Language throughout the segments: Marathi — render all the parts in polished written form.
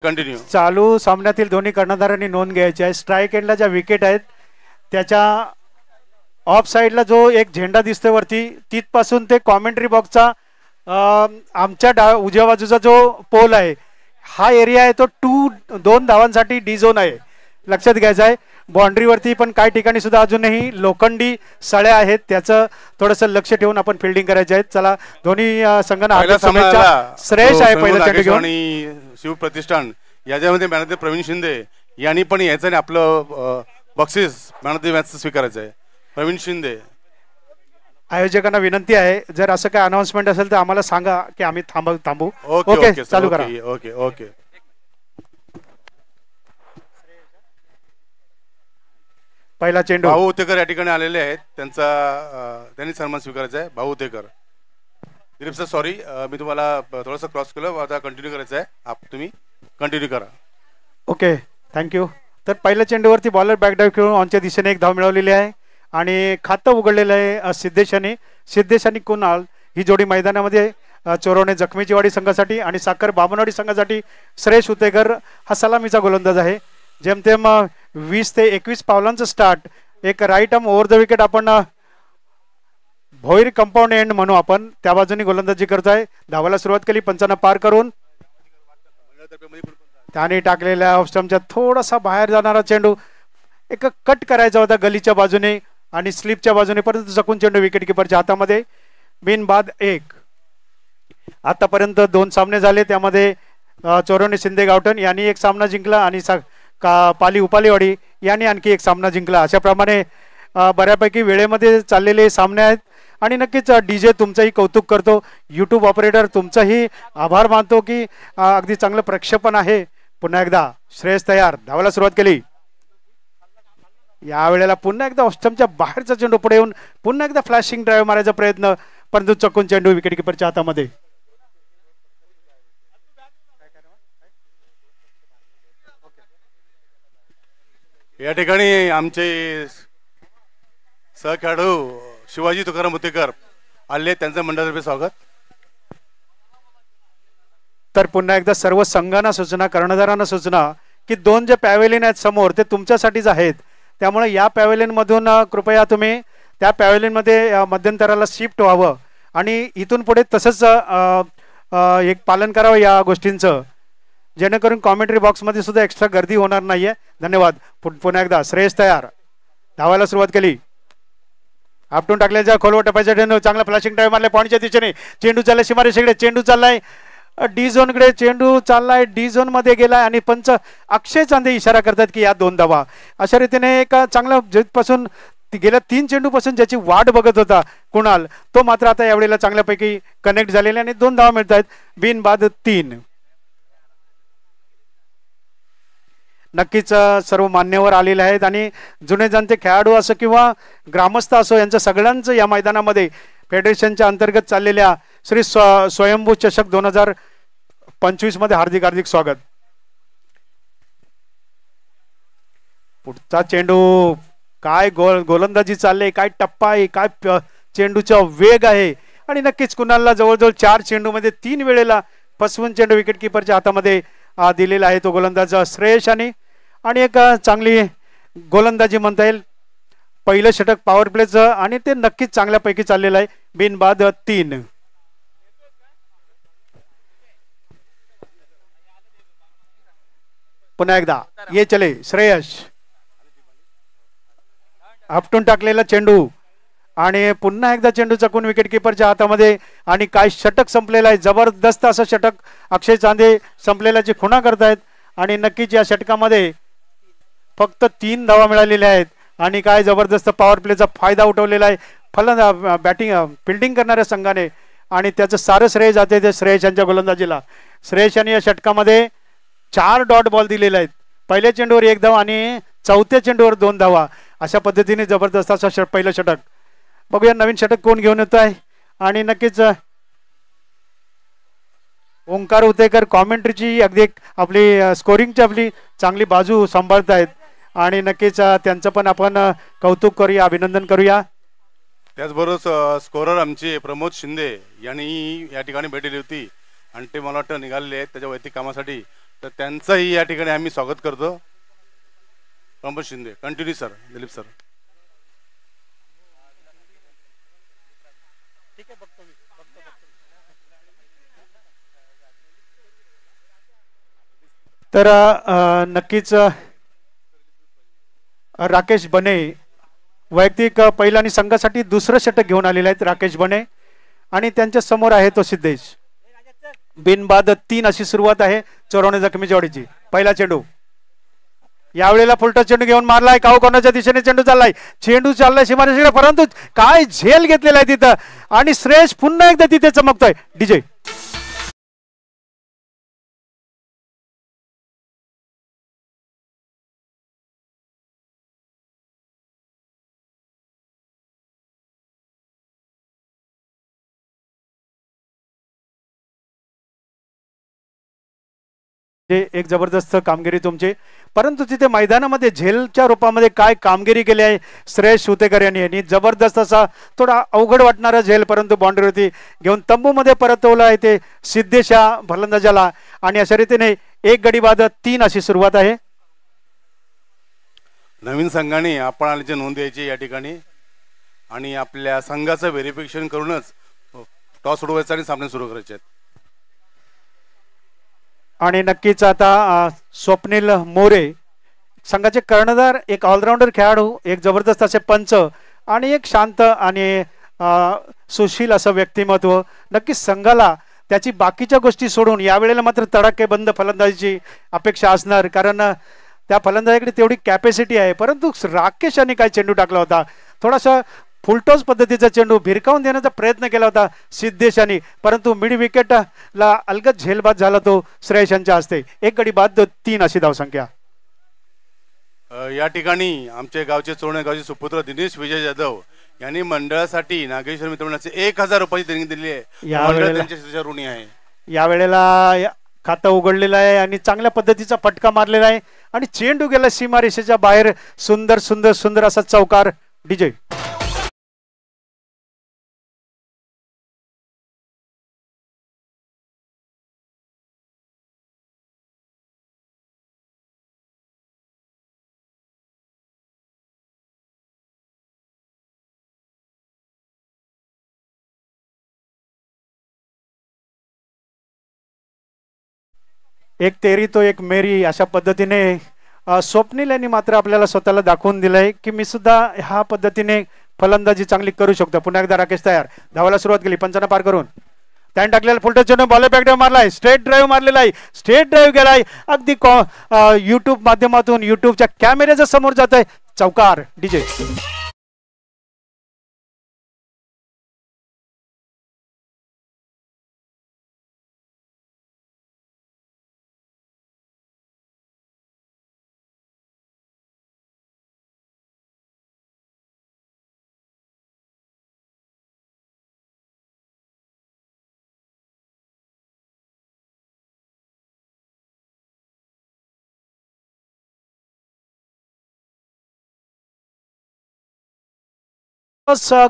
कंटिन्यू. चालू सामन्यातील दोन्ही कर्णधारांनी नोंद घ्यायची आहे. स्ट्राईक एंडला ज्या विकेट आहेत त्याच्या ऑफ साईडला जो एक झेंडा दिसतोय वरती तिथपासून ते कॉमेंट्री बॉक्सचा आमच्या उजव्या बाजूचा जो पोल आहे हा एरिया आहे तो 2 धावांसाठी डी झोन आहे, लक्षात घ्यायचं आहे. बाउंड्रीवरती पण काही ठिकाणी सुद्धा अजूनही लोखंडी सळ्या आहेत, त्याचं थोडंसं लक्ष ठेवून आपण फिल्डिंग करायचे आहेत. चला दोन्ही संघांना श्रेयश आहे पहिलं चेंडू घेऊन आणि शिवप्रतिष्ठान याच्यामध्ये man of the Pravin Shinde यांनी पण यायचं आणि आपलं बक्षीस मॅन ऑफ द मॅच स्वीकारायचं आहे. प्रवीण शिंदे. आयोजकांना विनंती आहे जर असं काय अनाउन्समेंट असेल तर आम्हाला सांगा की आम्ही थांबू. ओके चालू करा. Okay okay. पहिला चेंडू भाऊ उतेकर या ठिकाणी आलेले आहेत, त्यांनी सन्मान स्वीकारायचा आहे. भाऊ उतेकर. दिलीप सर सॉरी मी तुम्हाला थोडंसं क्रॉस केलं, आता कंटिन्यू करायचं आहे, तुम्ही कंटिन्यू करा. Okay thank you. तर पहिल्या चेंडूवरती बॉलर बॅकडाईव्ह खेळून ऑनच्या दिशेने एक धाव मिळवलेली आहे आणि खातं उघडलेलं आहे सिद्धेश आणि कुणाल ही जोडी मैदानामध्ये चोरवणे जखमीचीवाडी संघासाठी आणि साखर बामणवाडी संघासाठी श्रेयश उतेकर हा सलामीचा गोलंदाज आहे. जेमतेम 20 ते 21 पावलांचं स्टार्ट. एक right arm over the wicket आपण भोईर कंपाऊंड एंड म्हणू आपण, त्या बाजूने गोलंदाजी करतोय. धावाला सुरुवात केली 55 पार करून. त्याने टाकलेल्या ऑफस्टम्पच्या थोडासा बाहेर जाणारा चेंडू एक कट करायचा होता गलीच्या बाजूने आणि स्लिपच्या बाजूने, परंतु चकून चेंडू विकेट किपरच्या हातामध्ये. बिनबाद 1. आतापर्यंत 2 सामने झाले, त्यामध्ये चोरवणे शिंदे गावठण यांनी एक सामना जिंकला आणि पाली उपालीवाडी यांनी आणखी एक सामना जिंकला. अशाप्रमाणे बऱ्यापैकी वेळेमध्ये चाललेले सामने आहेत आणि नक्कीच डीजे तुमचंही कौतुक करतो. यूट्यूब ऑपरेटर तुमचंही आभार मानतो की अगदी चांगलं प्रक्षेपण आहे. पुन्हा एकदा श्रेयस तयार, धावाला सुरुवात केली. यावेळेला पुन्हा एकदा ऑस्टमच्या बाहेरचा चेंडू पुढे येऊन पुन्हा एकदा फ्लॅशिंग ड्राईव्ह मारायचा प्रयत्न, परंतु चकून चेंडू विकेट किपरच्या हातामध्ये. या ठिकाणी आमचे सहखेळाडू शिवाजी तुकाराम उतेकर आले, त्यांचं मंडळातर्फे स्वागत. तर पुन्हा एकदा सर्व संघांना सूचना, कर्णधारांना सूचना की 2 जे पॅव्हेलियन आहेत समोर ते तुमच्यासाठीच आहेत, त्यामुळे या पॅव्हेलियन मधून कृपया तुम्ही त्या पॅव्हेलियन मध्ये मध्यंतराला शिफ्ट व्हावं आणि इथून पुढे तसंच एक पालन करावं या गोष्टींचं, जेणेकरून कॉमेंट्री बॉक्समध्ये सुद्धा एक्स्ट्रा गर्दी होणार नाहीये. धन्यवाद. पुन्हा एकदा श्रेयस तयार, धावायला सुरुवात केली. आपटून टाकल्याच्या खोलवर टपायचा चेंडू, चांगला फ्लॅशिंग ड्राईव्ह मारला पॉईंटच्या दिशेने. चेंडू चाललाय सीमारेषेकडे, चेंडू चाललाय डी झोन कडे, चेंडू चाललाय डी झोन मध्ये गेलाय आणि पंच अक्षय चांदे इशारा करतात की या 2 धावा. अशा रीतीने एक चांगला जिथपासून गेल्या 3 चेंडू पासून ज्याची वाट बघत होता कुणाल, तो मात्र आता यावेळेला चांगल्यापैकी कनेक्ट झालेला आणि 2 धावा मिळत आहेत. बिनबाद 3. नक्कीच सर्व मान्यवर आलेले आहेत आणि जुने जाणते खेळाडू असो किंवा ग्रामस्थ असो यांचं सगळ्यांचं या मैदानामध्ये फेडरेशनच्या अंतर्गत चाललेल्या श्री स्वयंभू चषक 2025 मध्ये हार्दिक हार्दिक स्वागत. पुढचा चेंडू, काय गोलंदाजी चालले, काय टप्पा आहे, काय चेंडूचा वेग आहे आणि नक्कीच कुणालला जवळजवळ 4 चेंडू मध्ये 3 वेळेला फसवून चेंडू विकेट किपरच्या हातामध्ये दिलेला आहे तो गोलंदाज श्रेयश आणि एक चांगली गोलंदाजी म्हणता येईल. पहिलं षटक पॉवर प्लेचं आणि ते नक्कीच चांगल्यापैकी चाललेलं आहे. बिनबाद 3. पुन्हा एकदा ये चले श्रेयश, आपटून टाकलेला चेंडू आणि पुन्हा एकदा चेंडू चकून विकेट किपरच्या हातामध्ये आणि काय षटक संपलेलं आहे. जबरदस्त असं षटक अक्षय चांदे संपलेल्याची खुणा करतायत आणि नक्कीच या षटकामध्ये फक्त 3 धावा मिळालेल्या आहेत आणि काय जबरदस्त पॉवर प्लेचा फायदा उठवलेला आहे फिल्डिंग करणाऱ्या संघाने आणि त्याचं सारं श्रेय जाते ते श्रेयश यांच्या गोलंदाजीला. श्रेयश यांनी या षटकामध्ये 4 डॉट बॉल दिलेले आहेत. पहिल्या चेंडूवर 1 धाव आणि चौथ्या चेंडूवर 2 धावा. अशा पद्धतीने जबरदस्त असं पहिलं षटक. बघूया नवीन षटक कोण घेऊन येत आहे आणि नक्कीच ओंकार उतेकर कॉमेंट्रीची अगदी आपली स्कोरिंगची आपली चांगली बाजू सांभाळतायत आणि नक्कीच त्यांचं पण आपण कौतुक करूया, अभिनंदन करूया. त्याचबरोबर स्कोरर आमचे प्रमोद शिंदे यांनी या ठिकाणी भेट दिली होती आणि ते मला वाटतं निघालेले आहेत त्याच्या वैयक्तिक कामासाठी. तर त्यांचंही या ठिकाणी आम्ही स्वागत करतो. Pramod Shinde, continue sir. Dilip sir. तर नक्कीच राकेश बने वैयक्तिक पहिला आणि संघासाठी दुसरं षटक घेऊन आलेले आहेत राकेश बने, आणि त्यांच्या समोर आहे तो सिद्धेश. बिनबाद 3 अशी सुरुवात आहे चोरवणे जखमी जोडीची. पहिला चेंडू यावेळेला फुलटा चेंडू घेऊन मारलाय, काऊ कोणाच्या दिशेने चेंडू चाललाय, चेंडू चाललाय सीमारेषेकडे, परंतु काय झेल घेतलेला आहे तिथं, आणि श्रेयस पुन्हा एकदा तिथे चमकतोय. डीजे एक जबरदस्त कामगिरी तुमची, परंतु तिथे मैदानामध्ये झेलच्या रूपामध्ये काय कामगिरी केली आहे श्रेयस शुतेकर यांनी. जबरदस्त असा थोडा अवघड वाटणारा झेल, परंतु बाउंड्रीवरती घेऊन तंबूमध्ये परतवलं आहे ते सिद्धेश या फलंदाजाला, आणि अशा रीतीने 1 गडी बाद 3 अशी सुरुवात आहे. नवीन संघाने आपण आल्याची नोंद द्यायची या ठिकाणी, आणि आपल्या संघाचं व्हेरिफिकेशन करूनच टॉस उडवायचा आणि सामने सुरू करायचे आहेत. आणि नक्कीच आता स्वप्नील मोरे संघाचे कर्णधार, एक ऑलराऊंडर खेळाडू, एक जबरदस्त असे पंच, आणि एक शांत आणि सुशील असं व्यक्तिमत्व. नक्कीच संघाला त्याची बाकीच्या गोष्टी सोडून यावेळेला मात्र तडाखेबंद फलंदाजीची अपेक्षा असणार, कारण त्या फलंदाजाकडे तेवढी कॅपॅसिटी आहे. परंतु राकेश यांनी काय चेंडू टाकला होता, थोडासा फुलटॉस पद्धतीचा चेंडू भिरकावून देण्याचा प्रयत्न केला होता सिद्धेश यांनी, परंतु मिड विकेटला अलगद झेलबाद झाला तो श्रेयस यांच्या हस्ते. 1 गडी बाद 3 अशी धावसंख्या. या ठिकाणी आमच्या गावचे चोरणे गावचे सुपुत्र दिनेश विजय जाधव यांनी मंडळासाठी नागेश्वर मित्रमंडळाचे 1000 रुपये देणगी दिली आहे. त्यांच्या ऋणी आहे. यावेळेला खातं उघडलेलं आहे आणि चांगल्या पद्धतीचा फटका मारलेला आहे, आणि चेंडू गेला सीमारेषेच्या बाहेर. सुंदर सुंदर सुंदर असा चौकार. डीजे एक तेरी तो एक मेरी अशा पद्धतीने स्वप्नील यांनी मात्र आपल्याला स्वतःला दाखवून दिलंय की मी सुद्धा ह्या पद्धतीने फलंदाजी चांगली करू शकतो. पुन्हा एकदा राकेश तयार, धावायला सुरुवात केली 55 पार करून. त्याने टाकलेला फुलटॉस चेंडू बॉल बॅक मारलाय, स्ट्रेट ड्राईव्ह मारलेला आहे, स्ट्रेट ड्राईव्ह गेलाय अगदी युट्यूब माध्यमातून, युट्यूबच्या कॅमेऱ्याच्या समोर जात आहे. चौकार. डीजे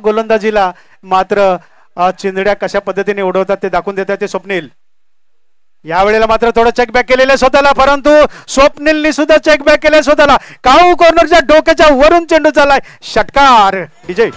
गोलंदाजीला मात्र चिंधड्या कशा पद्धतीने उडवतात ते दाखवून देतात ते स्वप्नील. यावेळेला मात्र थोडं चेकबॅक केलेलं स्वतःला, परंतु स्वप्नीलनी सुद्धा चेकबॅक केले स्वतःला. काऊ कॉर्नरच्या डोक्याच्या वरून चेंडू चाललाय. षटकार. विजय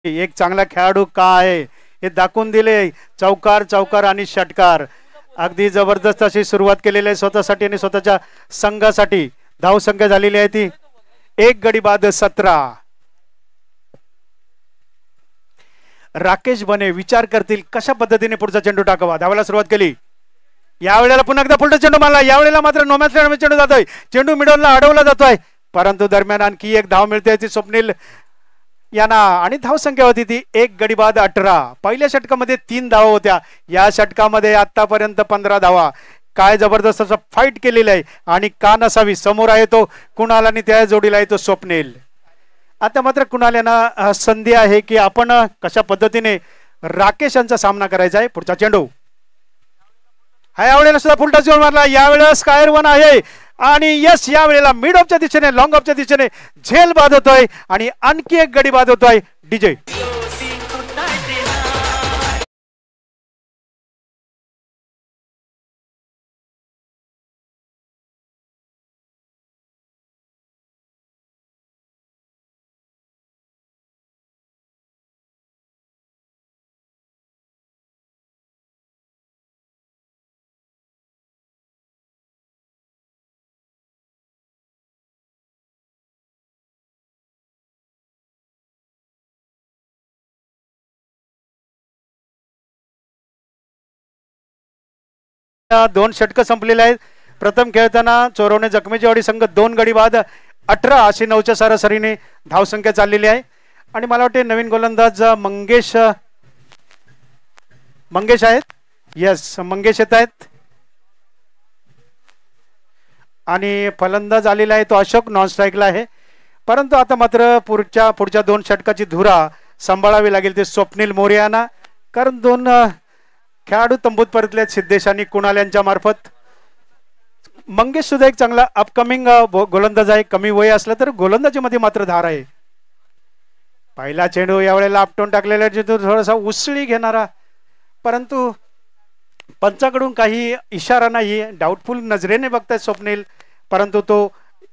एक चांगला खेळाडू का आहे हे दाखवून दिले. चौकार चौकार आणि षटकार. अगदी जबरदस्त अशी सुरुवात केलेली आहे स्वतःसाठी आणि स्वतःच्या संघासाठी. धाव संख्या झालेली आहे ती 1 गडी बाद 17. राकेश बने विचार करतील कशा पद्धतीने पुढचा चेंडू टाकावा. धावायला सुरुवात केली. यावेळेला पुन्हा एकदा फुलटॉस चेंडू मारला. यावेळेला मात्र नो मॅच लँड चेंडू जातोय. चेंडू मिडलला अडवला जातोय, परंतु दरम्यान आणखी एक धाव मिळते ती स्वप्नील यांना आणि धावसंख्या होती ती 1 गडी बाद 18. पहिल्या षटकामध्ये 3 धावा होत्या. या षटकामध्ये आतापर्यंत 15 धावा. काय जबरदस्त असं फाईट केलेलं आहे आणि का नसावी. समोर आहे तो कुणाल आणि त्या जोडीला आहे तो स्वप्नील. आता मात्र कुणाल यांना संधी आहे की आपण कशा पद्धतीने राकेश यांचा सामना करायचा आहे. पुढचा चेंडू हा यावेळेला सुद्धा फुलटा जोर मारला. यावेळेस स्कायर वन आहे आणि यस यावेळेला मिड ऑफच्या दिशेने लॉंग ऑफच्या दिशेने झेल बाद होतोय आणि आणखी एक गडी बाद होतोय. डीजे दोन षटक संपलेले आहेत. प्रथम खेळताना चोरवणे जखमेचीवाडी संघ 2 गडी बाद 18 अशी 9च्या सरासरीने धावसंख्या चाललेली आहे. आणि मला वाटते नवीन गोलंदाज मंगेश आहेत. यस मंगेश येत आहेत आणि फलंदाज आलेला आहे तो अशोक नॉन स्ट्राईकला आहे. परंतु आता मात्र पुढच्या 2 षटकाची धुरा सांभाळावी लागेल ते स्वप्नील मोरे यांना. कारण 2 खेळाडू तंबूत परतले सिद्धेश आणि कुणाल यांच्या मार्फत. मंगेश सुद्धा एक चांगला अपकमिंग गोलंदाज आहे. कमी वय असलं तर गोलंदाजीमध्ये मात्र धार आहे. पहिला चेंडू यावेळेला आपटून टाकलेला चेंडू थोडासा उसळी घेणारा, परंतु पंचाकडून काही इशारा नाही. डाऊटफुल नजरेने बघताय स्वप्नील, परंतु तो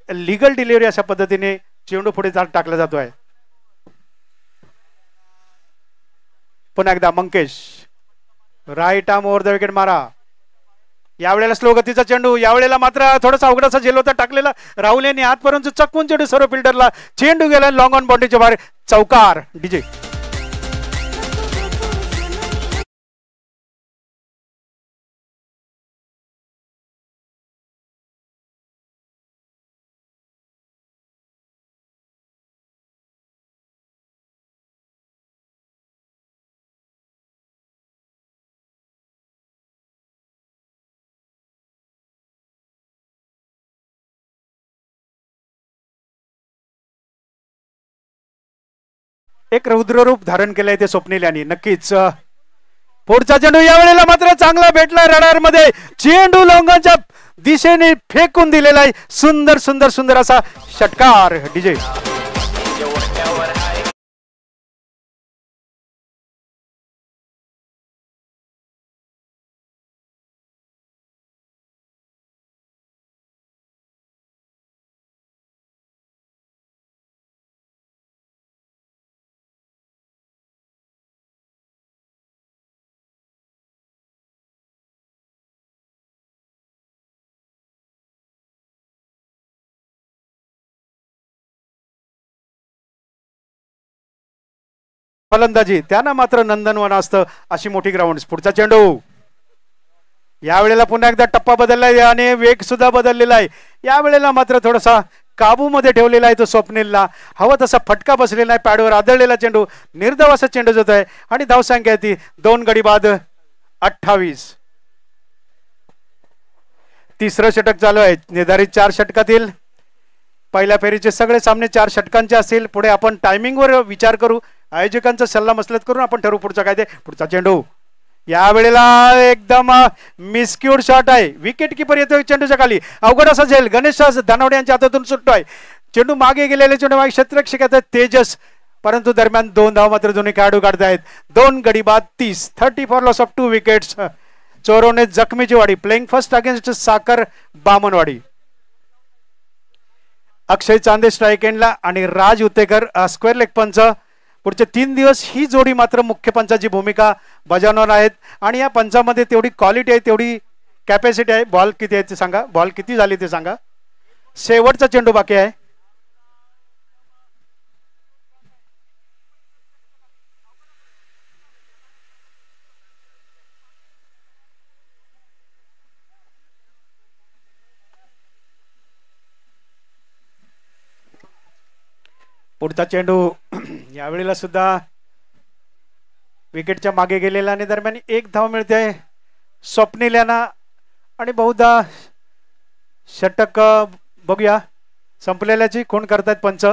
लीगल डिलिव्हरी अशा पद्धतीने चेंडू पुढे टाकला जातोय. पुन्हा एकदा Mankesh right arm over the wicket मारा. यावेळेला स्लो गतीचा चेंडू. यावेळेला मात्र थोडासा अवघडाचा झेल होता टाकलेला राहुल यांनी आतपर्यंत चकवून चेंडू सर्व फिल्डरला. चेंडू गेला लॉंग ऑन बाउंड्रीच्या बाहेर. चौकार. डीजे एक रौद्ररूप धारण केलंय ते स्वप्नील यांनी. नक्कीच पुढचा चेंडू यावेळेला मात्र चांगला भेटला रडार मध्ये. चेंडू लॉंगाच्या दिशेने फेकून दिलेला आहे. सुंदर सुंदर सुंदर असा षटकार. डीजे फलंदाजी त्यांना मात्र नंदनवन असतं अशी मोठी ग्राउंड. पुढचा चेंडू यावेळेला पुन्हा एकदा टप्पा बदललाय आणि वेग सुद्धा बदललेला आहे. यावेळेला मात्र थोडासा काबूमध्ये ठेवलेला आहे तो स्वप्नीलला. हवा तसा फटका बसलेला आहे. पॅडवर आदळलेला चेंडू निर्धाव असा चेंडू जात आहे आणि धावसंख्या ती 2 गडी बाद 28. तिसरं षटक चालू आहे. निर्धारित 4 षटकातील पहिल्या फेरीचे सगळे सामने 4 षटकांचे असतील. पुढे आपण टायमिंगवर विचार करू. आयोजकांचा सल्ला मसलत करून आपण ठरवू पुढचा काय ते. पुढचा चेंडू यावेळेला एकदम मिसक्यूड शॉट आहे. विकेट किपर येतोय चेंडूच्या खाली. अवघड असा झेल गणेश दानवडे यांच्या हातातून सुटतोय. चेंडू मागे गेलेले चेंडू मागे क्षेत्ररक्षक येतात तेजस, परंतु दरम्यान 2 धाव मात्र दोन्ही खेळाडू काढतायत. 2 गडी बाद 30. 30 for loss of 2 wickets. Chorvane जखमीची वाडी प्लेइंग फर्स्ट अगेन्स्ट साखर बामणवाडी. अक्षय चांदे स्ट्राईक एंडला आणि राज उतेकर स्क्वेअर लेग पंच. पुढचे 3 दिवस ही जोडी मात्र मुख्य पंचाची भूमिका बजावणार आहेत आणि या पंचामध्ये तेवढी क्वालिटी आहे, तेवढी कॅपॅसिटी आहे. बॉल किती आहे ते सांगा. बॉल किती झाली ते सांगा. शेवटचा चेंडू बाकी आहे. पुढचा चेंडू यावेळेला सुद्धा विकेटच्या मागे गेलेला आणि दरम्यान एक धाव मिळते स्वप्नील यांना आणि बहुधा षटक बघूया संपलेल्याची खूण करतायत पंच.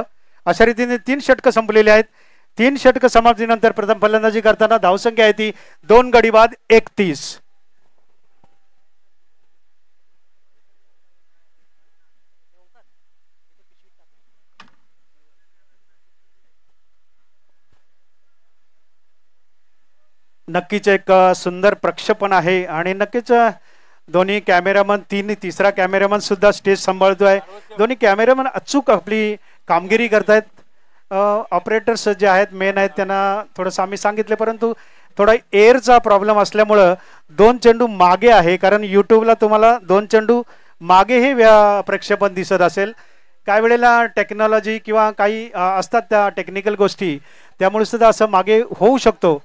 अशा रीतीने 3 षटकं संपलेली आहेत. 3 षटकं समाप्तीनंतर प्रथम फलंदाजी करताना धावसंख्या आहे ती 2 गडी बाद 31. नक्कीच एक सुंदर प्रक्षेपण आहे आणि नक्कीच दोन्ही कॅमेरामन तिसरा कॅमेरामन सुद्धा स्टेज सांभाळतोय. दोन्ही कॅमेरामन अचूक आपली कामगिरी करतायत. ऑपरेटर्स जे आहेत मेन आहेत त्यांना थोडंसं आम्ही सांगितले परंतु थोडा एअरचा प्रॉब्लेम असल्यामुळं 2 चेंडू मागे आहे. कारण यूट्यूबला तुम्हाला 2 चेंडू मागे हे प्रक्षेपण दिसत असेल. काही वेळेला टेक्नॉलॉजी किंवा काही असतात त्या टेक्निकल गोष्टी त्यामुळे सुद्धा असं मागे होऊ शकतो.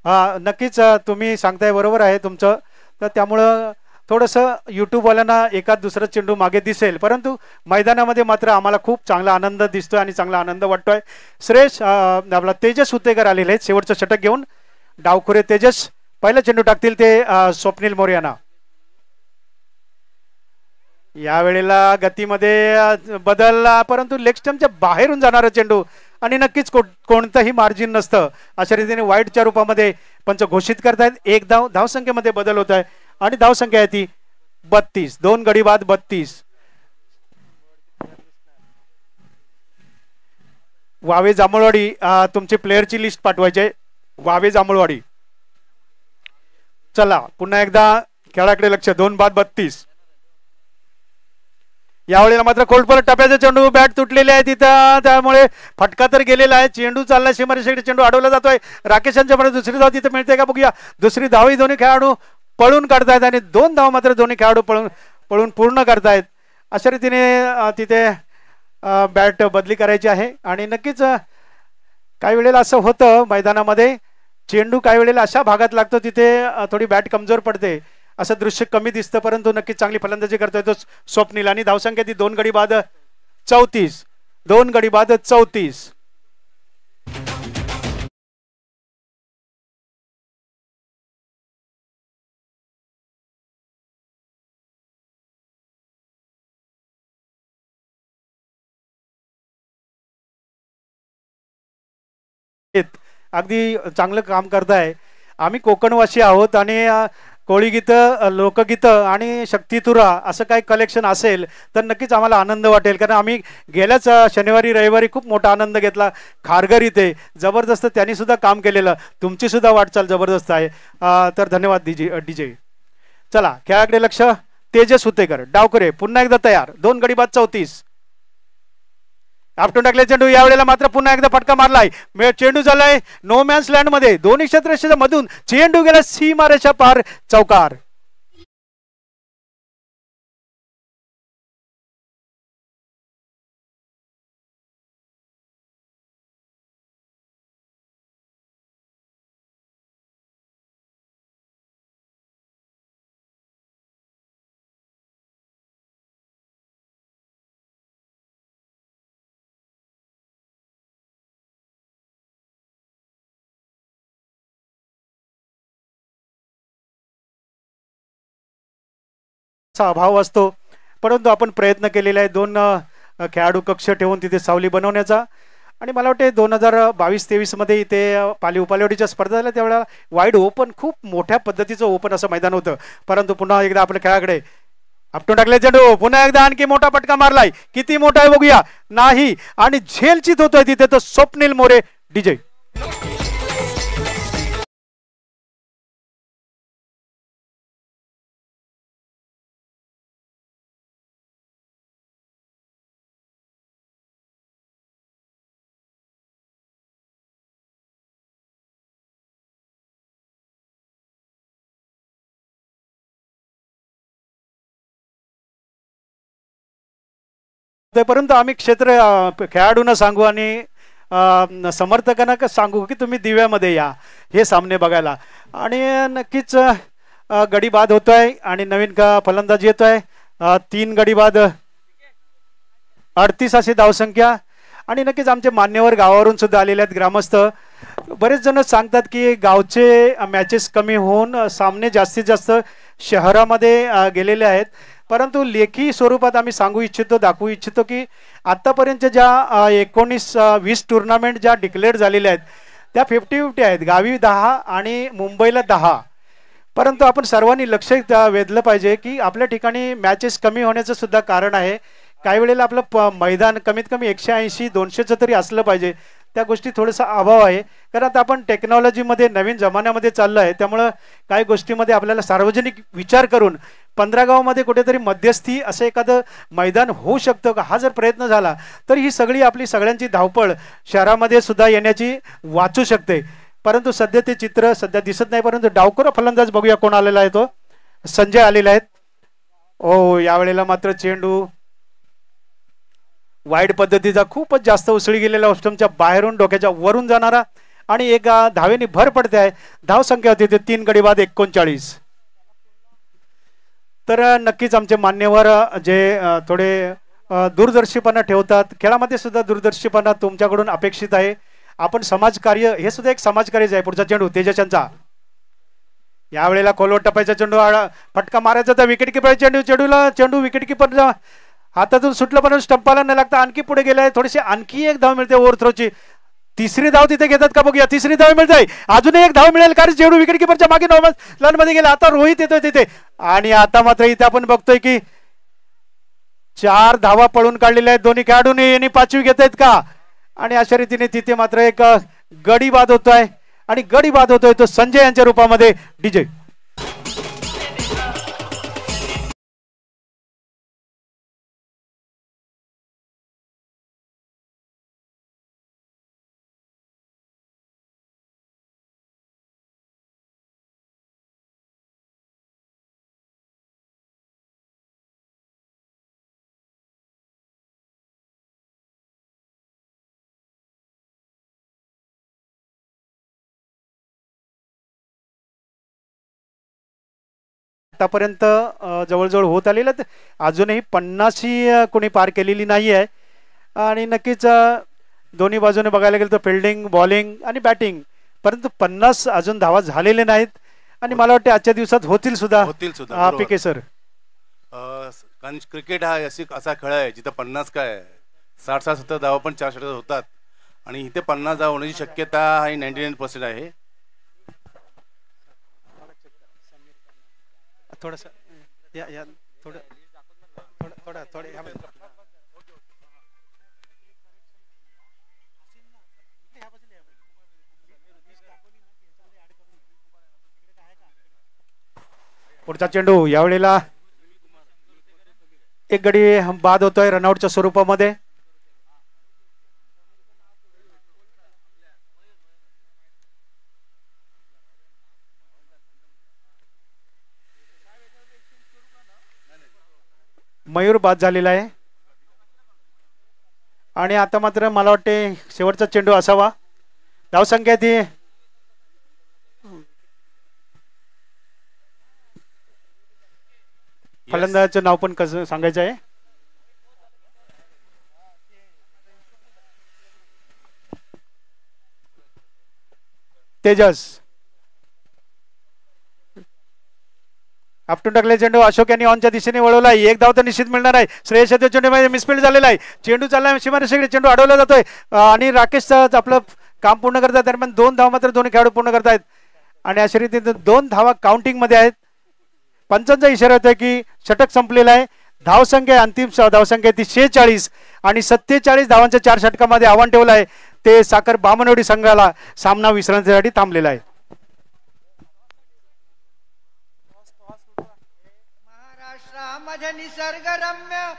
हा नक्कीच तुम्ही सांगताय बरोबर आहे तुमचं. तर त्यामुळं थोडंसं यूट्यूबवाल्यांना एखाद दुसरं चेंडू मागे दिसेल परंतु मैदानामध्ये मात्र आम्हाला खूप चांगला आनंद दिसतोय आणि चांगला आनंद वाटतोय. श्रेयस आपला तेजस हुतेकर आलेले आहेत शेवटचं षटक घेऊन. डावखुरे तेजस पहिला चेंडू टाकतील ते स्वप्नील मोरे यांना. यावेळेला गतीमध्ये बदल परंतु लेग स्टंपच्या बाहेरून जाणारा चेंडू आणि नक्कीच कोणतंही मार्जिन नसतं अशा रीतीने वाईटच्या रूपामध्ये पंच घोषित करतायत. एक धावसंख्येमध्ये बदल होत आहे आणि धावसंख्या आहे ती 32. 2 गडी बाद 32. वावे जांभूळवाडी तुमची प्लेअरची लिस्ट पाठवायची आहे. वावे जांभूळवाडी. चला पुन्हा एकदा खेळाकडे लक्ष. 2 बाद 32. यावेळेला मात्र खोलपर टप्प्याचे चेंडू बॅट तुटलेले आहे तिथं त्यामुळे फटका तर गेलेला आहे. चेंडू चाललाय सीमारेषेकडे चेंडू अडवला जातोय. राकेशांच्या मध्ये दुसरी धाव तिथे मिळते का बघूया. दुसरी धावही दोन्ही खेळाडू पळून काढतायत आणि 2 धाव मात्र दोन्ही खेळाडू पळून पूर्ण करतायत. अशा रीतीने तिथे बॅट बदली करायची आहे आणि नक्कीच काही वेळेला असं होतं मैदानामध्ये चेंडू काही वेळेला अशा भागात लागतो तिथे थोडी बॅट कमजोर पडते असं दृश्य कमी दिसतं परंतु नक्कीच चांगली फलंदाजी करतोय तो स्वप्नील आणि धावसंख्या ती 2 गडी बाद 34. 2 गडी बाद 34. अगदी चांगलं काम करताय. आम्ही कोकणवासी आहोत आणि कोळी गीतं लोकगीतं आणि शक्तितुरा असं काही कलेक्शन असेल तर नक्कीच आम्हाला आनंद वाटेल कारण आम्ही गेल्याच शनिवारी रविवारी खूप मोठा आनंद घेतला. खारघर इथे जबरदस्त त्यांनी सुद्धा काम केलेलं. तुमची सुद्धा वाटचाल जबरदस्त आहे. तर धन्यवाद डीजे. चला खेळाकडे लक्ष. तेजस हुतेकर डावखुरे पुन्हा एकदा तयार. 2 गडी बाद 34. आपटून टाकले चेंडू. यावेळेला मात्र पुन्हा एकदा फटका मारलाय. चेंडू झालाय नो मॅन्स लँड मध्ये. दोन्ही क्षेत्ररेषेच्या मधून चेंडू गेला सीमारेषा पार चौकार. अभाव असतो परंतु आपण प्रयत्न केलेला आहे 2 खेळाडू कक्ष ठेवून तिथे सावली बनवण्याचा आणि मला वाटते 2022-23 मध्ये इथे पाली उपालेवाडीच्या स्पर्धा झाल्या त्यावेळेला वाईड ओपन खूप मोठ्या पद्धतीचं ओपन असं मैदान होतं परंतु पुन्हा एकदा आपल्या खेळाकडे आपटून टाकले चेंडू. पुन्हा एकदा आणखी मोठा फटका मारलाय. किती मोठा आहे बघूया. नाही आणि झेलचित होतोय तिथे तो स्वप्नील मोरे डीजे. परंतु आम्ही क्षेत्र खेळाडूंना सांगू आणि समर्थकांना सांगू की तुम्ही दिव्यामध्ये या हे सामने बघायला आणि नक्कीच गडी बाद होतोय आणि नवीन फलंदाजी येतोय. 3 गडी बाद 38 अशी धावसंख्या आणि नक्कीच आमचे मान्यवर गावावरून सुद्धा आलेले आहेत ग्रामस्थ. बरेच जण सांगतात की गावचे मॅचेस कमी होऊन सामने जास्तीत जास्त शहरामध्ये गेलेले आहेत. परंतु लेखी स्वरूपात आम्ही सांगू इच्छितो, दाखवू इच्छितो की आत्तापर्यंत ज्या 19-20 टुर्नामेंट ज्या डिक्लेअर झालेल्या आहेत त्या 50-50 आहेत. गावी 10 आणि मुंबईला 10. परंतु आपण सर्वांनी लक्ष वेधलं पाहिजे की आपल्या ठिकाणी मॅचेस कमी होण्याचं सुद्धा कारण आहे. काही वेळेला आपलं मैदान कमीत कमी 180-200चं तरी असलं पाहिजे. त्या गोष्टी थोडासा अभाव आहे. कारण आता आपण टेक्नॉलॉजीमध्ये नवीन जमान्यामध्ये चाललो आहे, त्यामुळं काही गोष्टीमध्ये आपल्याला सार्वजनिक विचार करून 15 गावामध्ये कुठेतरी मध्यस्थी असं एखादं मैदान होऊ शकतं का, हा जर प्रयत्न झाला तर ही सगळी आपली सगळ्यांची धावपळ शहरामध्ये सुद्धा येण्याची वाचू शकते. परंतु सध्या ते चित्र सध्या दिसत नाही. परंतु डावकर फलंदाज बघूया कोण आलेला आहे. तो संजय आलेला आहेत. ओ यावेळेला मात्र चेंडू वाईड पद्धतीचा खूपच जास्त उसळी गेलेला ऑस्टमच्या बाहेरून डोक्याच्या वरून जाणारा आणि एक धावेनी भर पडते आहे. धाव संख्या होती ते 3 गडी बाद 39. तर नक्कीच आमचे मान्यवर जे थोडे दूरदर्शीपणा ठेवतात, खेळामध्ये सुद्धा दूरदर्शीपणा तुमच्याकडून अपेक्षित आहे. आपण समाजकार्य, हे सुद्धा एक समाजकार्यच आहे. पुढचा चेंडू तेजस्यांचा, यावेळेला खोलवर टपायचा चेंडू, फटका मारायचा तर विकेट किपर चेंडू विकेट किपर हातातून सुटलं पण स्टंपाला न लागता आणखी पुढे गेलाय. थोडीशी आणखी एक धाव मिळते ओव्हरथ्रोची. तिसरी धाव तिथे घेतात का बघूया. तिसरी धाव मिळते, अजूनही एक धाव मिळेल कारण चेंडू विकेट किपरच्या मागे नॉर्मल मध्ये गेला. आता रोहित येतोय तिथे आणि आता मात्र इथे आपण बघतोय की 4 धावा पळून काढलेल्या आहेत दोन्ही खेळाडूंनी. यांनी 5वी घेत आहेत का, आणि अशा रीतीने तिथे मात्र एक गडी बाद होतोय आणि गडी बाद होतोय तो संजय यांच्या रूपामध्ये डीजे. आतापर्यंत जवळजवळ होत आलेलं, अजूनही 50 कोणी पार केलेली नाही आहे. आणि नक्कीच दोन्ही बाजूने बघायला गेलं तर फिल्डिंग, बॉलिंग आणि बॅटिंग, परंतु 50 अजून धावा झालेले नाहीत आणि मला वाटते आजच्या दिवसात होतील सुद्धा. पीके सर, कारण क्रिकेट हा असा खेळ आहे जिथं 50 काय 60-70 धावा पण 4 षटकात होतात आणि इथे 50 धावा होण्याची शक्यता ही 99% आहे. थोडंसं या थोडं थोडं थोडं पुढचा चेंडू, यावेळेला एक गडी बाद होतोय रनआउटच्या स्वरूपामध्ये. मयूर बाद झालेला आहे आणि आता मात्र मला वाटते शेवटचा चेंडू असावा. धावसंख्या ती फलंदाजाचं नाव पण कसं सांगायचं आहे. तेजस आपटून टाकले चेंडू. अशोक यांनी ऑनच्या दिशेने वळवला. एक धाव तर निश्चित मिळणार आहे. श्रेयस चेंडू मिसफिल्ड झालेला आहे. चेंडू चालला सीमारेषेकडे, चेंडू अडवला जातोय आणि राकेश आपलं काम पूर्ण करतात. दरम्यान 2 धावा मात्र दोन्ही खेळाडू पूर्ण करतायत आणि अशा रीतीने 2 धावा काउंटिंग मध्ये आहेत. पंचांचा इशारा होता की षटक संपलेला आहे. धावसंख्या, अंतिम धावसंख्या ती 46 आणि 47 धावांच्या 4 षटकामध्ये आव्हान ठेवलं आहे. ते साखर बामनवाडी संघाला सामना विश्रांतीसाठी थांबलेला आहे. महाराष्ट्रामध्ये निसर्गरम्य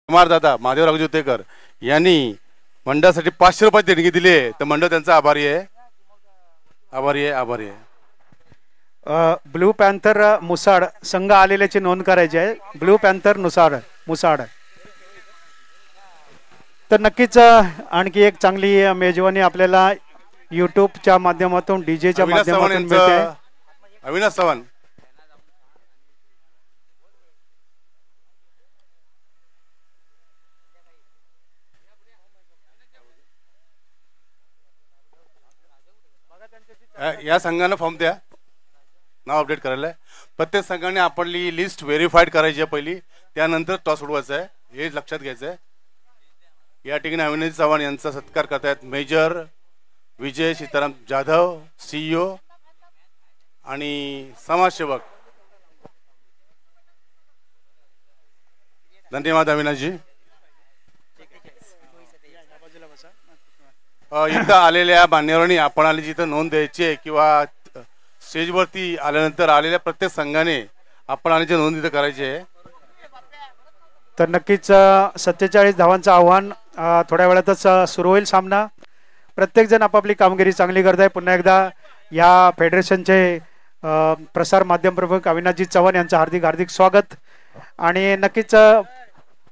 कुमार दादा महादेवराव ज्योतेकर यांनी मंडळासाठी 500 रुपये देणगी दिली आहे, तर मंडळ त्यांचा आभारी आहे, आभारी आहे, आभारी आहे. ब्लू पॅन्थर मुसाड संघ आलेल्याची नोंद करायची आहे. Blue panther Musad. तर नक्कीच आणखी एक चांगली मेजवानी आपल्याला युट्यूबच्या माध्यमातून डीजेच्या अविनाश चव्हाण माध्यमातून मिळते. यांचं अविनाश चव्हाण या संघानं फॉर्म द्या, नाव अपडेट करायला आहे. प्रत्येक संघाने आपली लिस्ट व्हेरीफाईड करायची आहे पहिली, त्यानंतर टॉस उडवायचा आहे, हे लक्षात घ्यायचं आहे. या ठिकाणी अविनाश चव्हाण यांचा सत्कार करतायत मेजर विजय सीताराम जाधव, CEO आणि समाजसेवक. धन्यवाद अविनाशजी. इथं आलेल्या मान्यवरांनी आपण आली जिथं नोंद द्यायची आहे किंवा स्टेजवरती आल्यानंतर आलेल्या प्रत्येक संघाने आपण आल्याची नोंद इथं करायची आहे. तर नक्कीच 47 धावांचं आव्हान थोड्या वेळातच सुरू होईल सामना. प्रत्येक जण आपापली कामगिरी चांगली करत आहे. पुन्हा एकदा या फेडरेशनचे प्रसार माध्यम प्रमुख अविनाशजी चव्हाण यांचं हार्दिक हार्दिक स्वागत. आणि नक्कीच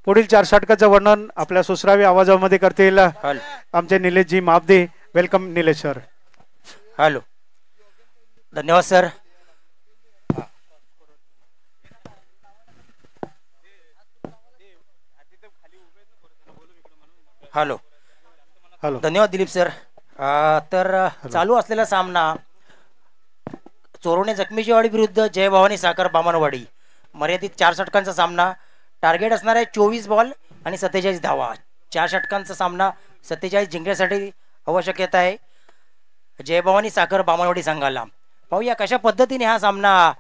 पुढील 4 षटकाचं वर्णन आपल्या सुसरावी आवाजामध्ये करतील आमचे निलेशजी Mapde. Welcome Nilesh sir. Hello, धन्यवाद सर. हॅलो, धन्यवाद दिलीप सर. तर चालू असलेला सामना चोरवणे जखमीचीवाडी विरुद्ध जय भवानी साखर बामणवाडी, मर्यादित 4 षटकांचा सामना. टार्गेट असणार आहे 24 बॉल आणि 47 धावा. 4 षटकांचा सामना 47 जिंकण्यासाठी आवश्यकता आहे जय भवानी साखर बामणवाडी संघाला. पाहूया कशा पद्धतीने हा सामना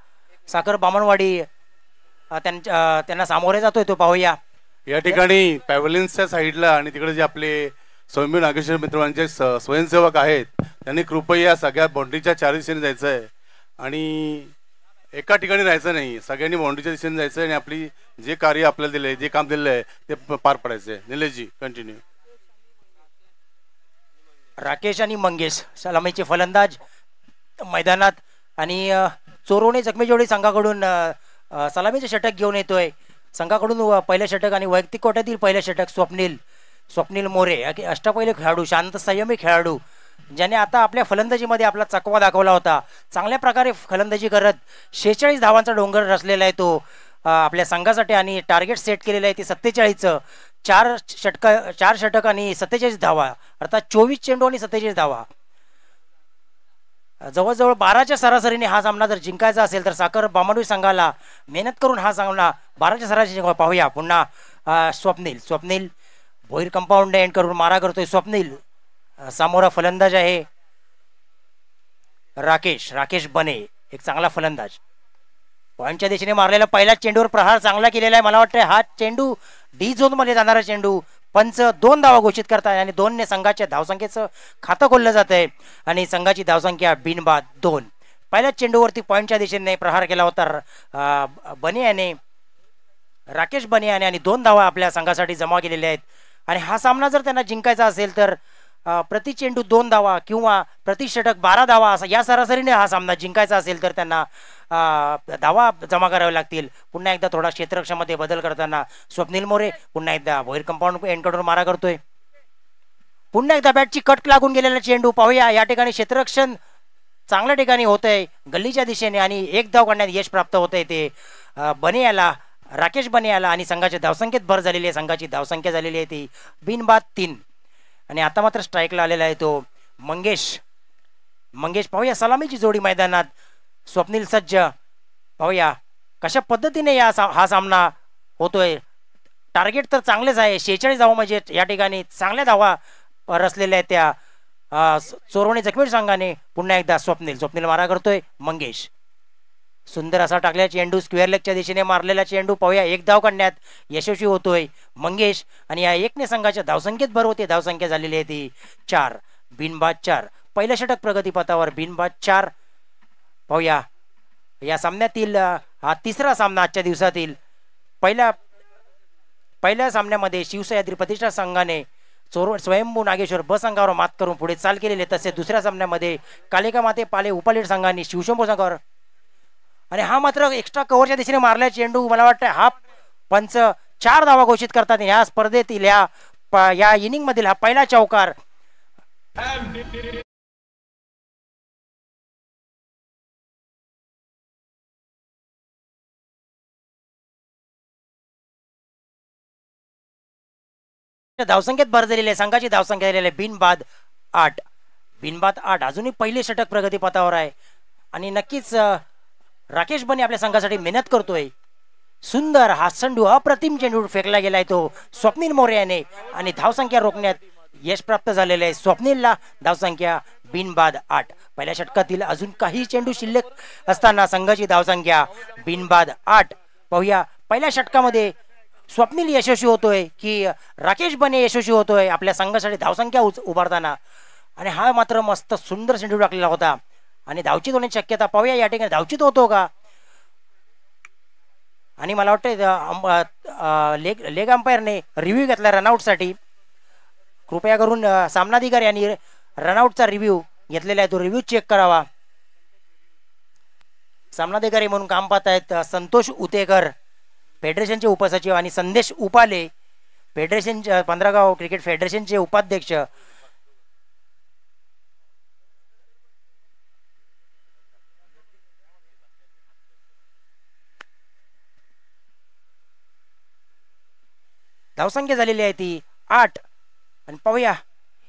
साखर बामणवाडी त्यांना सामोरे जातोय तो पाहूया. या ठिकाणी पॅव्हलियन्सच्या साईडला आणि तिकडे जे आपले सौम्य नागेश्वर मित्रांचे स्वयंसेवक आहेत त्यांनी कृपया सगळ्या बाउंड्रीच्या 4 दिशेने जायचं आहे आणि एका ठिकाणी राहायचं नाही. सगळ्यांनी बाउंड्रीच्या दिशेने जायचं आहे आणि आपली जे कार्य आपल्याला दिलं आहे, जे काम दिलेलं आहे ते पार पडायचं आहे. निलेशजी कंटिन्यू. राकेश आणि मंगेश सलामीचे फलंदाज मैदानात आणि चोरवणे जखमीजोडी संघाकडून सलामीचे षटक घेऊन येतोय. संघाकडून पहिलं षटक आणि वैयक्तिक कोट्यातील पहिलं षटक स्वप्नील मोरे, अष्टपैलू खेळाडू, शांत संयमी खेळाडू, ज्याने आता आपल्या फलंदाजीमध्ये आपला चकवा दाखवला होता. चांगल्या प्रकारे फलंदाजी करत 46 धावांचा डोंगर रचलेला आहे तो आपल्या संघासाठी आणि टार्गेट सेट केलेलं आहे ते 47चं. 4 षटक आणि 47 धावा, अर्थात 24 चेंडू आणि 47 धावा. जवळजवळ 12च्या सरासरीने हा सामना जर जिंकायचा असेल तर साखर बामणवाडी संघाला मेहनत करून हा सामना 12च्या सरासरी जिंकावा. पाहूया पुन्हा स्वप्नील भोईर कंपाऊंड एंड करून मारा करतोय. स्वप्नील समोर फलंदाज आहे राकेश बने, एक चांगला फलंदाज. पॉईंटच्या दिशेने मारलेला पहिला चेंडूवर प्रहार चांगला केलेला आहे. मला वाटतं हा चेंडू डी झोन मध्ये जाणारा चेंडू. पंच 2 धावा घोषित करतात आणि 2ने संघाच्या धावसंख्येचं खातं खोललं जात आहे आणि संघाची धावसंख्या बिनबाद 2. पहिल्याच चेंडूवरती पॉईंटच्या दिशेने प्रहार केला होता राकेश बने याने आणि 2 धावा आपल्या संघासाठी जमा केलेल्या आहेत. आणि हा सामना जर त्यांना जिंकायचा असेल तर प्रति चेंडू 2 धावा किंवा प्रति षटक 12 धावा असा या सरासरीने हा सामना जिंकायचा असेल तर त्यांना धावा जमा करावे लागतील. पुन्हा एकदा थोडा क्षेत्ररक्षणामध्ये बदल करताना स्वप्नील मोरे पुन्हा एकदा भोईर कंपाऊंड एंडकडून मारा करतोय. पुन्हा एकदा बॅटची कट लागून गेलेला चेंडू. पाहूया या ठिकाणी क्षेत्ररक्षण चांगल्या ठिकाणी होतंय गल्लीच्या दिशेने आणि 1 धाव काढण्यात यश प्राप्त होतंय ते राकेश बने याला आणि संघाच्या धावसंख्येत भर झालेली आहे. संघाची धावसंख्या झालेली आहे ती बिनबाद 3 आणि आता मात्र स्ट्राईकला आलेला आहे तो मंगेश. पाहूया सलामीची जोडी मैदानात. स्वप्नील सज्ज. पाहूया कशा पद्धतीने हा सामना होतोय. टार्गेट तर चांगलेच आहे 46 धावा, म्हणजे या ठिकाणी चांगल्या धावा रचलेल्या आहेत त्या चोरवणे जखमी संघाने. पुन्हा एकदा स्वप्नील मारा करतोय. मंगेश सुंदर असा टाकलेला चेंडू स्क्वेअर लेगच्या दिशेने मारलेला चेंडू. पाहूया 1 धाव काढण्यात यशस्वी होतोय मंगेश आणि या 1ने संघाच्या धावसंख्येत भर होते. धावसंख्या झालेली आहे ती 4 बिनबाद 4. पहिलं षटक प्रगतीपथावर बिनबाद 4. पाहूया या सामन्यातील हा 3रा सामना आजच्या दिवसातील. पहिल्या पहिल्या सामन्यामध्ये शिवसह्याद्री प्रतिष्ठा संघाने स्वयंभू नागेश्वर ब संघावर मात करून पुढे चाल केलेली. तसेच दुसऱ्या सामन्यामध्ये कालिका माते पाले उपालीड संघाने शिवशंभू संघावर, आणि हा मात्र एक्स्ट्रा कव्हरच्या दिशेने मारला चेंडू. मला वाटतं हा पंच 4 धावा घोषित करतात. या स्पर्धेतील या इनिंग मधील हा पहिला चौकार. धावसंख्येत भर झालेली आहे. संघाची धावसंख्या झालेली आहे बिनबाद 8. बिनबाद 8 अजूनही पहिले षटक प्रगतीपथावर आहे आणि नक्कीच राकेश बने आपल्या संघासाठी मेहनत करतोय. सुंदर हा चेंडू, अप्रतिम चेंडू फेकला गेलाय तो स्वप्नील मोरे याने, आणि धावसंख्या रोखण्यात यश प्राप्त झालेले आहे. स्वप्नीलला धावसंख्या बिनबाद 8. पहिल्या षटकातील अजून काही चेंडू शिल्लक असताना संघाची धावसंख्या बिनबाद 8. पाहूया पहिल्या षटकामध्ये स्वप्नील यशस्वी होतोय की राकेश बने यशस्वी होतोय आपल्या संघासाठी धावसंख्या उभारताना. आणि हा मात्र मस्त सुंदर चेंडू टाकलेला होता आणि धावचित होण्याची शक्यता. पाहूया या ठिकाणी धावचित होतो का. आणि मला वाटतं लेग अंपायरने रिव्ह्यू घेतला रनआउटसाठी. कृपया करून सामनाधिकारी यांनी रनआउटचा रिव्ह्यू घेतलेला आहे, तो रिव्ह्यू चेक करावा. सामनाधिकारी म्हणून काम पाहत आहेत संतोष उतेकर, फेडरेशनचे उपसचिव, आणि संदेश उपाले, फेडरेशन पंधरागाव क्रिकेट फेडरेशनचे उपाध्यक्ष. धावसंख्या झालेली आहे ती 8. आणि पाहूया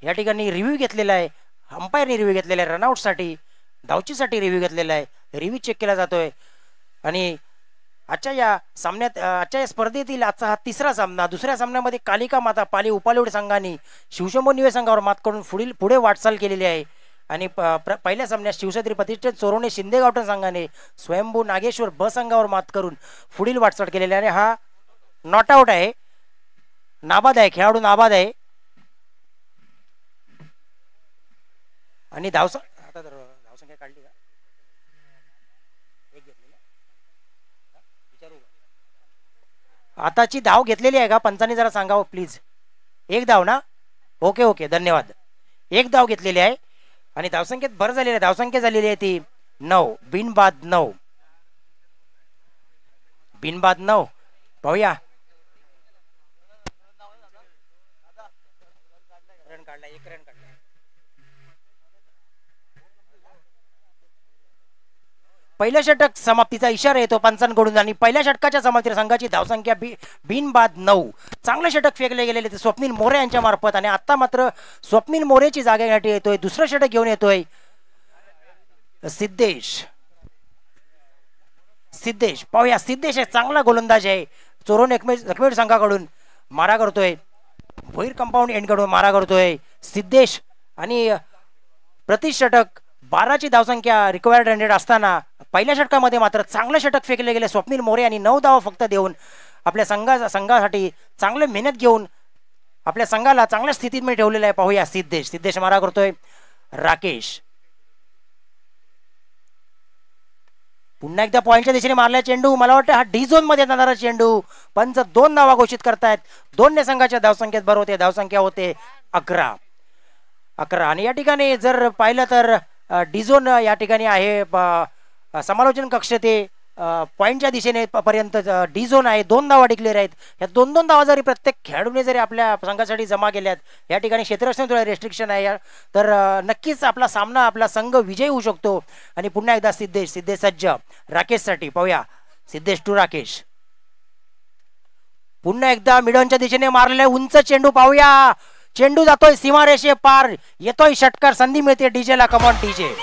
या ठिकाणी रिव्ह्यू घेतलेला आहे, अंपायरने रिव्ह्यू घेतलेला आहे रनआउटसाठी, धावचीसाठी रिव्ह्यू घेतलेला आहे, रिव्ह्यू चेक केला जातोय. आणि आजच्या या सामन्यात, आजच्या या स्पर्धेतील आजचा हा तिसरा सामना. दुसऱ्या सामन्यामध्ये कालिका माता पाली उपालीड संघाने शिवशंभू निवे संघावर मात करून पुढे वाटचाल केलेली आहे. आणि पहिल्या सामन्यात शिवसह्याद्री प्रतिष्ठित चोरवणे शिंदे गावठण संघाने स्वयंभू नागेश्वर ब संघावर मात करून पुढील वाटचाल केलेली आहे. आणि हा नॉट आउट आहे, नाबाद आहे, खेळाडू नाबाद आहे. आणि धावसंख्या काढली का, आताची धाव घेतलेली आहे का पंचांनी जरा सांगावं प्लीज. 1 धाव ना, ओके ओके धन्यवाद. 1 धाव घेतलेली आहे आणि धावसंख्येत भर झालेली आहे. धावसंख्या झालेली आहे ती 9. बिनबाद 9. बिनबाद 9. पाहूया रन काढला, 1 रन काढला. पहिल्या षटक समाप्तीचा इशारा येतो पंचांकडून आणि पहिल्या षटकाच्या समाप्तीला संघाची धावसंख्या बिनबाद 9. चांगले षटक फेकले गेलेले ते स्वप्नील मोरे यांच्या मार्फत. आणि आता मात्र स्वप्नील मोरेची जागा घेण्यासाठी येतोय, दुसरं षटक घेऊन येतोय सिद्धेश. पाहूया सिद्धेश आहे, चांगला गोलंदाज आहे. चोरून एकमेव संघाकडून मारा करतोय, भोईर कंपाऊंड एंडकडून मारा करतोय सिद्धेश. आणि प्रतिषटक 12ची धावसंख्या रिक्वायर्ड 100 असताना पहिल्या षटकामध्ये मात्र चांगलं षटक फेकले गेले स्वप्नील मोरे आणि 9 धावा फक्त देऊन आपल्या संघासाठी चांगले मेहनत घेऊन आपल्या संघाला चांगल्या स्थितीत मी ठेवलेलं आहे. पाहूया सिद्धेश मारा करतोय. राकेश पुन्हा एकदा पॉईंटच्या दिशेने मारला चेंडू. मला वाटतं हा डी झोन मध्ये जाणारा चेंडू. पंच 2 धावा घोषित करतायत. 2 संघाच्या धावसंख्येत भर होते. धावसंख्या होते 11. आणि या ठिकाणी जर पाहिलं तर डी झोन या ठिकाणी आहे समालोचन कक्ष ते पॉईंटच्या दिशेने पर्यंत डी झोन आहे. 2 धावा डिक्लेअर आहेत. या 2 धावा जरी प्रत्येक खेळाडूने जरी आपल्या संघासाठी जमा केल्यात, या ठिकाणी क्षेत्ररक्षण थोडं रेस्ट्रिक्शन आहे, तर नक्कीच आपला सामना, आपला संघ विजयी होऊ शकतो. आणि पुन्हा एकदा सिद्धेश सज्ज राकेशसाठी. पाहूया सिद्धेश टू राकेश. पुन्हा एकदा मिडॉनच्या दिशेने मारलेला उंच चेंडू. पाहूया चेंडू जातोय सीमारेषे पार, येतोय षटकार, संधी मिळते डीजेला. Come on DJ.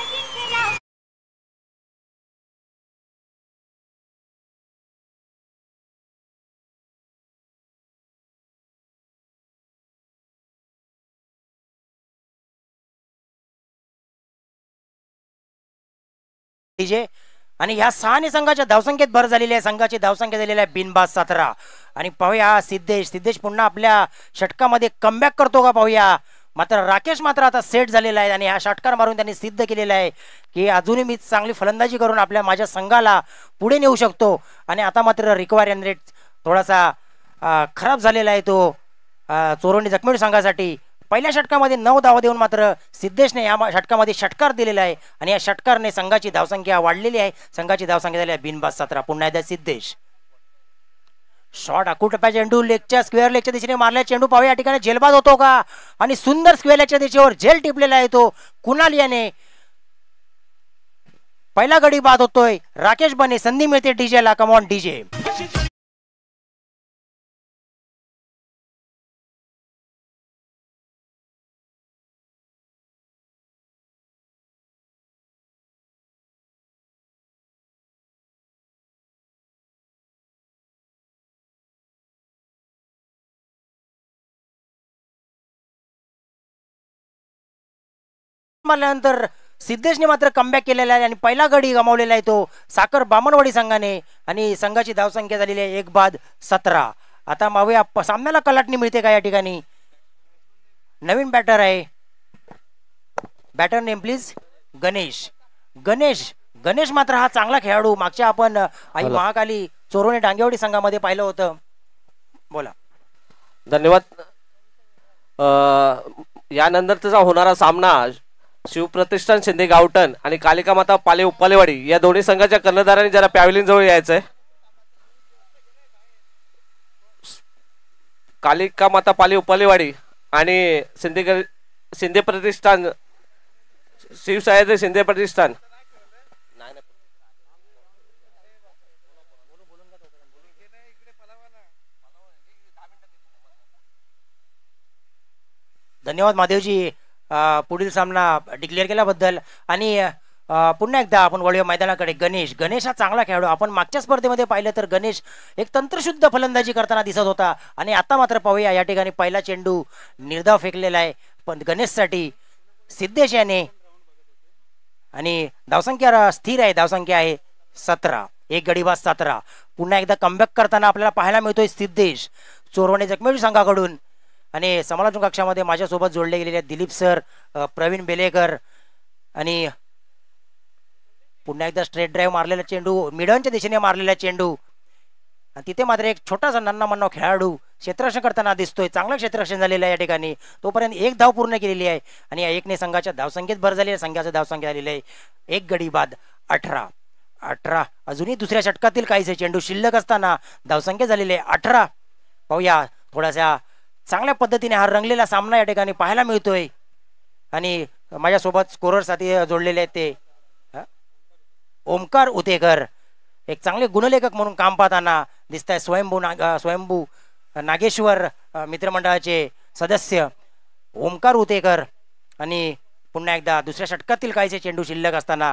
आणि ह्या 6 संघाच्या धावसंख्येत भर झालेली आहे. संघाची धावसंख्या झालेली आहे बिनबाद 17. आणि पाहूया सिद्धेश पुन्हा आपल्या षटकामध्ये कमबॅक करतो का पाहूया. मात्र राकेश मात्र आता सेट झालेला आहे आणि हा षटकार मारून त्यांनी सिद्ध केलेला आहे की अजूनही मी चांगली फलंदाजी करून माझ्या संघाला पुढे नेऊ शकतो. आणि आता मात्र रिक्वायर्ड रन रेट थोडासा खराब झालेला आहे तो चोरवणी जखमेड संघासाठी. पहिल्या षटकामध्ये 9 धावा देऊन मात्र सिद्धेशने या षटकामध्ये षटकार दिलेला आहे आणि या षटकारने संघाची धावसंख्या वाढलेली आहे. संघाची धावसंख्या झाली आहे बिनबाद 17. पुन्हा एकदा सिद्धेश शॉट अकुटप्या चेंडू लेगच्या स्क्वेअर लेगच्या दिशेने मारल्या. चेंडू पाहूया या ठिकाणी झेलबाद होतो का आणि सुंदर स्क्वेअर लेगच्या दिशेवर झेल टिपलेला आहे तो कुणाल याने. पहिला गडी बाद होतोय. राकेश बने संधी मिळते डीजेला. Come on DJ. मारल्यानंतर सिद्धेशने मात्र कमबॅक केलेला आहे आणि पहिला गडी गमावलेला आहे तो साखर बामणवाडी संघाने आणि संघाची धावसंख्या झालेली आहे 1-17. आता मावूया सामन्याला कलाटणी मिळते का या ठिकाणी. नवीन बॅटर आहे. Batter name please Ganesh. Ganesh मात्र हा चांगला खेळाडू. मागच्या आपण आई महाकाली चोरवणे डांगेवाडी संघामध्ये पाहिलं होतं. बोला. धन्यवाद. यानंतरचा होणारा सामना शिवप्रतिष्ठान शिंदे गावठण आणि कालिका माता पाले उपालेवाडी या दोन्ही संघाच्या कर्णधारांनी जरा पॅव्हलियन जवळ यायचंय. कालिका माता पाले उपालेवाडी आणि शिंदे प्रतिष्ठान शिवसहाय्य शिंदे प्रतिष्ठान धन्यवाद महादेवजी पुढील सामना डिक्लेअर केल्याबद्दल. आणि पुन्हा एकदा आपण वळूया मैदानाकडे. गणेश हा चांगला खेळाडू. आपण मागच्या स्पर्धेमध्ये पाहिलं तर गणेश एक तंत्रशुद्ध फलंदाजी करताना दिसत होता आणि आता मात्र पाहूया या ठिकाणी पहिला चेंडू निर्धाव फेकलेला आहे पण गणेशसाठी सिद्धेश याने आणि धावसंख्या स्थिर आहे. धावसंख्या आहे 17. एक गडीबाद 17. पुन्हा एकदा कमबॅक करताना आपल्याला पाहायला मिळतोय सिद्धेश चोरवणे जखमेडी संघाकडून. आणि समालोचन कक्षामध्ये माझ्यासोबत जोडले गेलेले आहेत दिलीप सर, प्रवीण बेलेकर आणि पुन्हा एकदा स्ट्रेट ड्राईव्ह मारलेला चेंडू मिडनच्या दिशेने मारलेला चेंडू आणि तिथे मात्र एक छोटासा नन्ना मन्ना खेळाडू क्षेत्ररक्षण करताना दिसतोय. चांगलं क्षेत्ररक्षण झालेलं आहे या ठिकाणी. तोपर्यंत एक धाव पूर्ण केलेली आहे आणि या एकने संघाच्या धावसंख्येत भर झाली आहे. संघाची धावसंख्या झालेली आहे एक गडी बाद 18. अजूनही दुसऱ्या षटकातील काहीसे चेंडू शिल्लक असताना धावसंख्या झालेली आहे 18. पाहूया थोडासा चांगल्या पद्धतीने हा रंगलेला सामना या ठिकाणी पाहायला मिळतोय आणि माझ्यासोबत स्कोररसाठी जोडलेले आहेत ते ओमकार उतेकर एक चांगले गुणलेखक म्हणून काम पाहताना दिसत आहे. स्वयंभू नागेश्वर मित्रमंडळाचे सदस्य ओमकार उतेकर. आणि पुन्हा एकदा दुसऱ्या षटकातील काहीसे चेंडू शिल्लक असताना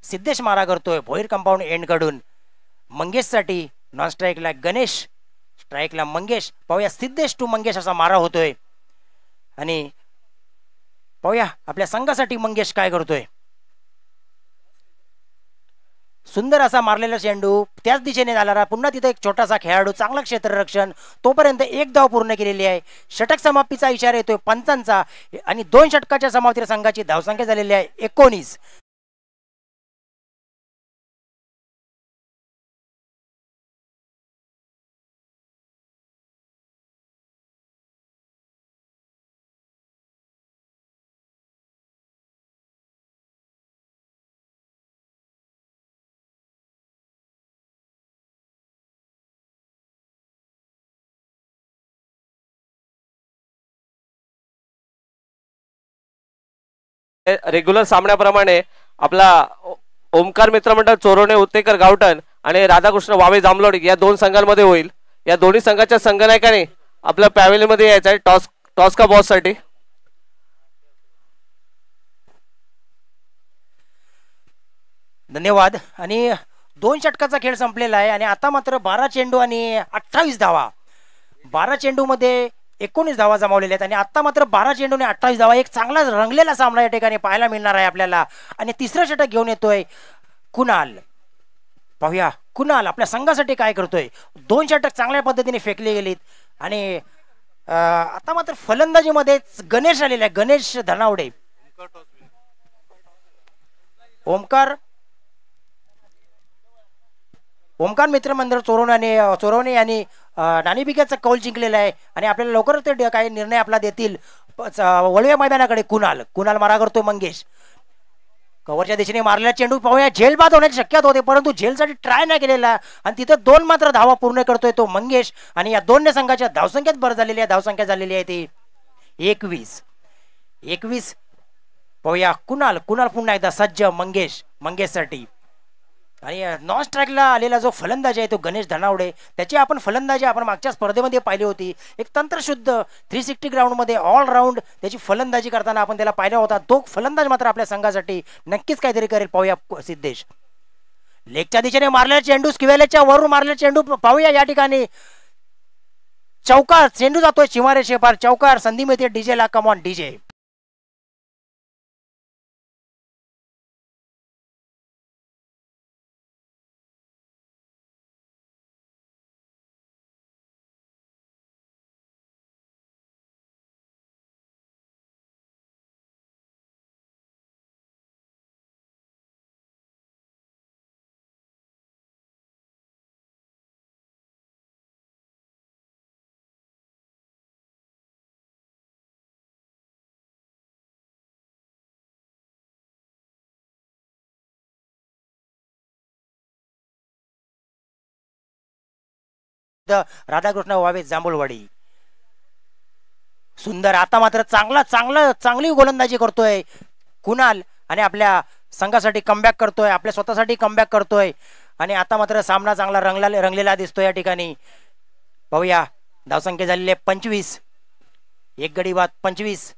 सिद्धेश मारा करतोय भोईर कंपाऊंड एंड कडून. मंगेशसाठी नॉन स्ट्राईकला गणेश, स्ट्राईकला मंगेश. पाहूया सिद्धेश टू मंगेश असा मारा होतोय आणि पाहूया आपल्या संघासाठी मंगेश काय करतोय. सुंदर असा मारलेला चेंडू त्याच दिशेने झाला. पुन्हा तिथे एक छोटासा खेळाडू चांगला क्षेत्ररक्षण. तोपर्यंत एक धाव पूर्ण केलेली आहे. षटक समाप्तीचा इशारा येतोय पंचांचा आणि 2 षटकाच्या समाप्तीवर संघाची धावसंख्या झालेली आहे 19. रेग्युलर सामन्याप्रमाणे आपला ओमकार मित्रमंडळ चोरवणे उत्तेकर गावठण आणि राधाकृष्ण वावे जांभलोडी या 2 संघांमध्ये होईल. या दोन्ही संघाच्या संघनायकाने आपल्या पॅव्हलियन मध्ये यायचं आहे टॉस का बॉस साठी. धन्यवाद. आणि 2 षटकाचा खेळ संपलेला आहे आणि आता मात्र 12 चेंडू आणि 28 धावा. 12 चेंडू मध्ये 19 धावा जमावलेल्या आहेत आणि आता मात्र 12 चेंडूने 28 धावा. एक चांगला रंगलेला सामना या ठिकाणी पाहायला मिळणार आहे आपल्याला. आणि तिसरं षटक घेऊन येतोय कुणाल. पाहूया कुणाल आपल्या संघासाठी काय करतोय. 2 षटक चांगल्या पद्धतीने फेकले गेलीत आणि आता मात्र फलंदाजीमध्ये गणेश आलेला आहे. गणेश धनावडे. ओमकार ओमकार मित्र मंडळ चोरवणे यांनी नाणेफेकीचा कौल जिंकलेला आहे आणि आपल्याला लवकरच ते काही निर्णय आपला देतील. वळवे मैदानाकडे कुणाल मारा करतो मंगेश. कव्हरच्या दिशेने मारलेला चेंडू पाहूया, झेल बाद होण्याची शक्यता होते परंतु झेलसाठी ट्राय नाही केलेला आणि तिथं 2 मात्र धावा पूर्ण करतोय तो मंगेश. आणि या दोन्ही संघाच्या धावसंख्येत भर झालेली आहे. धावसंख्या झालेली आहे ती 21. पाहूया कुणाल पुन्हा एकदा सज्ज मंगेशसाठी. आणि नॉन स्ट्राईकला आलेला जो फलंदाज आहे तो गणेश धनावडे. त्याची आपण फलंदाजी आपण मागच्या स्पर्धेमध्ये पाहिली होती. एक तंत्रशुद्ध 360 ग्राउंडमध्ये ऑलराऊंड त्याची फलंदाजी करताना आपण त्याला पाहिला होता. तो फलंदाज मात्र आपल्या संघासाठी नक्कीच काहीतरी करेल. पाहूया सिद्धेश. लेगच्या दिशेने मारलेला चेंडू, स्किवेलेच्या वरून मारलेला चेंडू पाहूया. या ठिकाणी चौकार चेंडू जातोय चिमारे शेपार. चौकार संधी मिळते डीजेला. Come on DJ. राधाकृष्ण वावे जांभूळवाडी. सुंदर. आता मात्र चांगली गोलंदाजी करतोय कुणाल आणि आपल्या संघासाठी कमबॅक करतोय, आपल्या स्वतःसाठी कमबॅक करतोय. आणि आता मात्र सामना चांगला रंगलेला दिसतोय या ठिकाणी. पाहूया धावसंख्या झालेली आहे 25. एक गडी बाद 25.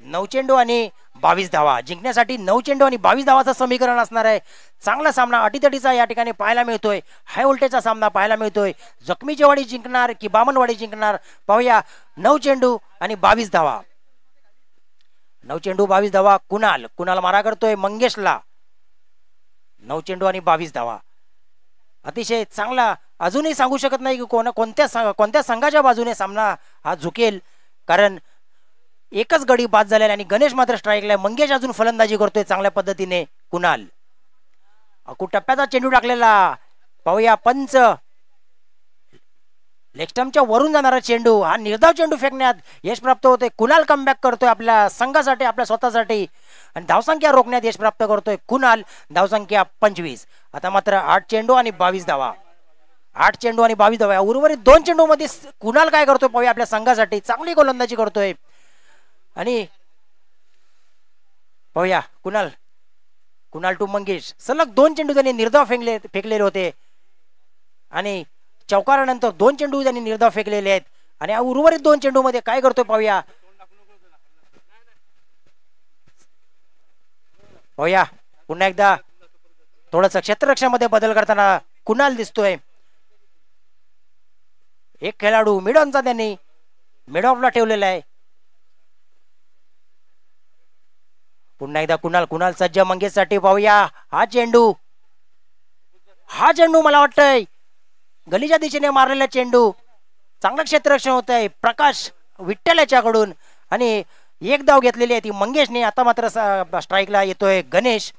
9 चेंडू आणि 22 धावा. जिंकण्यासाठी 9 चेंडू आणि 22 धावाचं समीकरण असणार आहे. चांगला सामना अटीतटीचा या ठिकाणी पाहायला मिळतोय. हाय व्होल्टेजचा सामना पाहायला मिळतोय. जखमीची वाडी जिंकणार की बामणवाडी जिंकणार पाहूया. 9 चेंडू आणि 22 धावा. 9 चेंडू 22 धावा. कुणाल मारा करतोय मंगेशला. 9 चेंडू आणि 22 धावा. अतिशय चांगला. अजूनही सांगू शकत नाही की कोणत्या संघाच्या बाजूने सामना हा झुकेल, कारण एकच गडी बाद झालेला आणि गणेश मात्र स्ट्राईकला. मंगेश अजून फलंदाजी करतोय चांगल्या पद्धतीने. कुणाल टप्प्याचा चेंडू टाकलेला. पाहूया पंच. लेगस्टम्पच्या वरून जाणारा चेंडू, हा निर्धाव चेंडू फेकण्यात यश प्राप्त होते. कुणाल कमबॅक करतोय आपल्या संघासाठी, आपल्या स्वतःसाठी आणि धावसंख्या रोखण्यात यश प्राप्त करतोय कुणाल. धावसंख्या 25. आता मात्र 8 चेंडू आणि 22 धावा. 8 चेंडू आणि 22 धावा. उर्वरित 2 चेंडू मध्ये कुणाल काय करतोय पाहूया. आपल्या संघासाठी चांगली गोलंदाजी करतोय. आणि पाहूया कुणाल टू मंगेश. सलग 2 चेंडू त्यांनी निर्धाव फेकलेले होते आणि चौकारानंतर 2 चेंडू त्यांनी निर्धाव फेकलेले आहेत. आणि उर्वरित 2 चेंडू मध्ये काय करतोय पाहूया. पुन्हा एकदा थोडस क्षेत्ररक्षणामध्ये बदल करताना कुणाल दिसतोय. एक खेळाडू मिडॉनचा त्यांनी मिड ऑफला ठेवलेला आहे. पुन्हा एकदा कुणाल सज्ज मंगेशसाठी. पाहूया हा चेंडू मला वाटतंय गलीच्या दिशेने मारलेला चेंडू. चांगलं क्षेत्ररक्षण होत आहे प्रकाश विठ्ठल याच्याकडून आणि एक धाव घेतलेली आहे ती मंगेशने. आता मात्र स्ट्राईकला येतोय गणेश.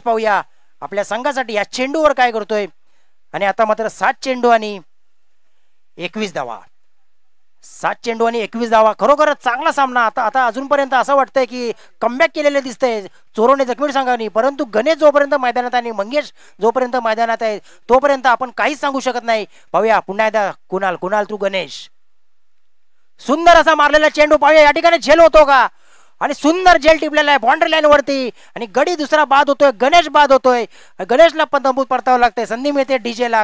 पाहूया आपल्या संघासाठी या चेंडूवर काय करतोय. आणि आता मात्र 7 चेंडू आणि 21 धावा. 7 चेंडू आणि 21 धावा. खरोखरच चांगला सामना. आता अजूनपर्यंत असं वाटतंय की कमबॅक केलेले दिसतंय चोरवणे जखमी संघाने, परंतु गणेश जोपर्यंत मैदानात आणि मंगेश जोपर्यंत मैदानात आहे तोपर्यंत आपण काहीच सांगू शकत नाही. पाहूया पुन्हा एकदा कुणाल टू गणेश. सुंदर असा मारलेला चेंडू. पाहूया या ठिकाणी झेल होतो का. आणि सुंदर झेल टिपलेला आहे बाउंड्री लाईन वरती आणि गडी दुसरा बाद होतोय. गणेश बाद होतोय. गणेशला पण तंबूत परतावं लागतंय. संधी मिळते डीजेला.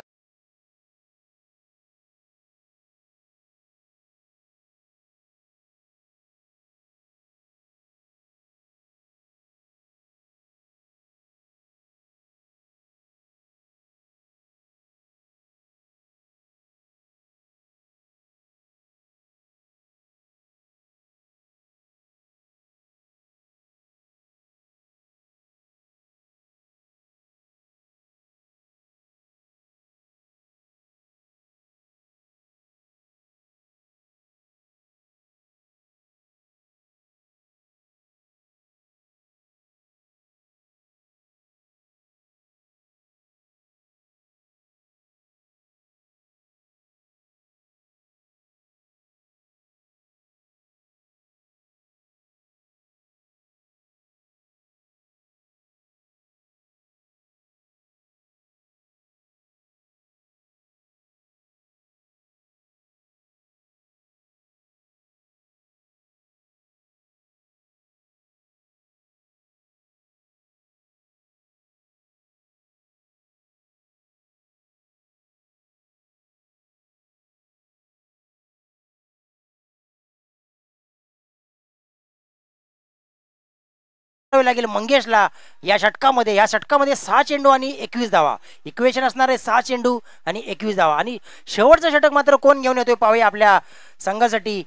लागेल मंगेशला या षटकामध्ये 6 चेंडू आणि 21 धावा. इक्वेशन असणार आहे 6 चेंडू आणि 21 धावा. आणि शेवटचं षटक मात्र कोण घेऊन येतोय पाहूया आपल्या संघासाठी.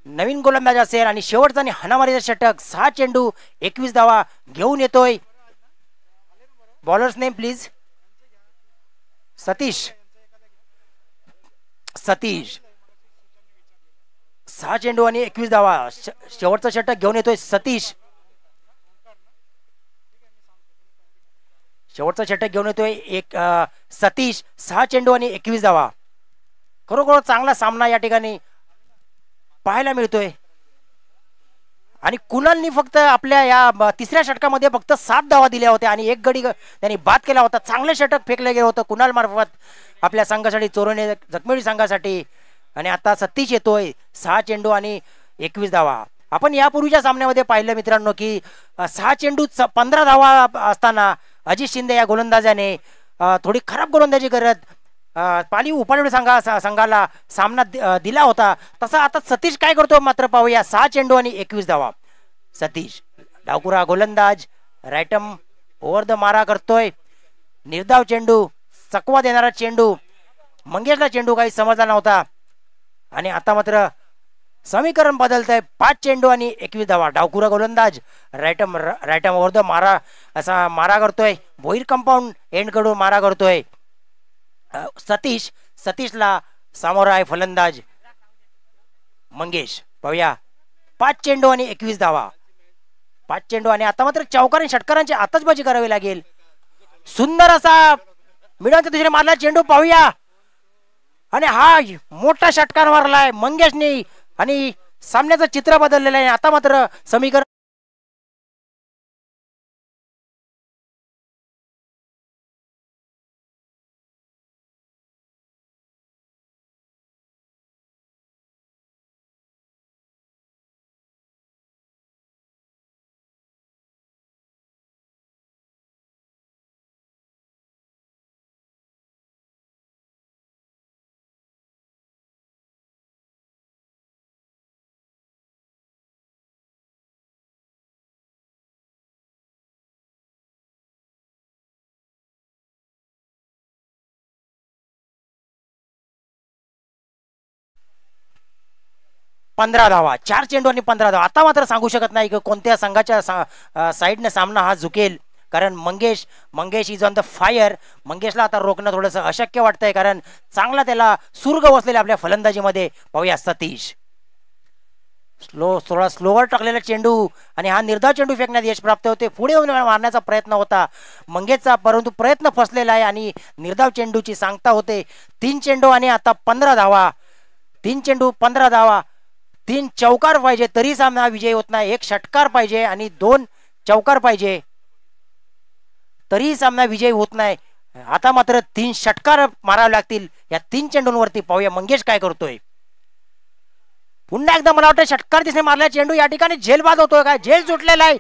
नवीन गोलंदाज असेल आणि शेवटचा आणि हाणामारीचं षटक 6 चेंडू 21 धावा घेऊन येतोय. Bowlers name please. सतीश 6 चेंडू आणि 21 धावा शेवटचं षटक घेऊन येतोय सतीश. शेवटचं षटक घेऊन येतोय सतीश 6 चेंडू आणि 21 धावा. खरोखर चांगला सामना या ठिकाणी पाहायला मिळतोय. आणि कुणालनी फक्त आपल्या या तिसऱ्या षटकामध्ये फक्त 7 धावा दिल्या होत्या आणि एक गडी त्यांनी बाद केला होता. चांगलं षटक फेकलं गेलं होतं कुणाल मार्फत आपल्या संघासाठी, चोरणे जखमेडी संघासाठी. आणि आता सतीश येतोय 6 चेंडू आणि 21 धावा. आपण यापूर्वीच्या सामन्यामध्ये पाहिलं मित्रांनो की 6 चेंडू 15 धावा असताना अजित शिंदे या गोलंदाजाने थोडी खराब गोलंदाजी करत पाली उपाडे संघाला सामना दिला होता. तसा आता सतीश काय करतो मात्र पाहूया. 6 चेंडू आणि 21 धावा. सतीश डावकुरा गोलंदाज, रायटम ओव्हर द मारा करतोय. निर्धाव चेंडू, चकवा देणारा चेंडू. मंगेशला चेंडू काही समजला नव्हता आणि आता मात्र समीकरण बदलतंय. 5 चेंडू आणि 21 धावा. डावकुरा गोलंदाज, रायटम ओव्हर द मारा असा मारा करतोय. भोईर कंपाऊंड एंड कडून मारा करतोय. सतीशला सामोरा आहे फलंदाज मंगेश. पाहूया 5 चेंडू आणि 21 धावा. 5 चेंडू आणि आता मात्र चौकार आणि षटकारांची आतषबाजी करावी लागेल. सुंदर असा मिडलच्या दिशेने मारला चेंडू पाहूया. आणि हा मोठा षटकार मारलाय मंगेशने आणि सामन्याचं चित्र बदललेलं आहे. आता मात्र समीकरण 15 धावा. 4 चेंडू आणि 15 धावा. आता मात्र सांगू शकत नाही की कोणत्या संघाच्या साईडने सामना हा झुकेल, कारण Mangesh is on the fire. मंगेशला आता रोखणं थोडंसं अशक्य वाटतंय कारण चांगला त्याला सुर्ग बसलेला आपल्या फलंदाजीमध्ये. पाहूया सतीश थोडा स्लोवर टाकलेला चेंडू आणि हा निर्धाव चेंडू फेकण्यात यश प्राप्त होते. पुढे येऊन मारण्याचा प्रयत्न होता मंगेशचा, परंतु प्रयत्न फसलेला आहे आणि निर्धाव चेंडूची सांगता होते. 3 चेंडू आणि आता 15 धावा. 3 चेंडू 15 धावा. 3 चौकार पाहिजे तरी सामना विजयी होत नाही. 1 षटकार पाहिजे आणि 2 चौकार पाहिजे तरी सामना विजयी होत नाही. आता मात्र 3 षटकार मारावे लागतील या 3 चेंडूंवरती. पाहूया मंगेश काय करतोय. पुन्हा एकदा मला वाटतं षटकार दिसणे मारला चेंडू. या ठिकाणी झेल बाद होतोय, काय झेल सुटलेला आहे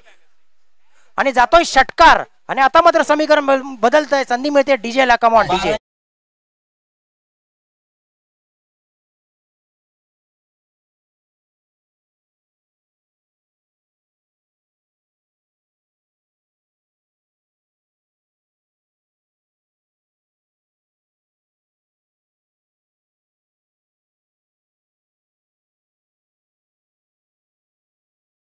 आणि जातोय षटकार. आणि आता मात्र समीकरण बदलतंय. संधी मिळते डीजेला. Come on DJ.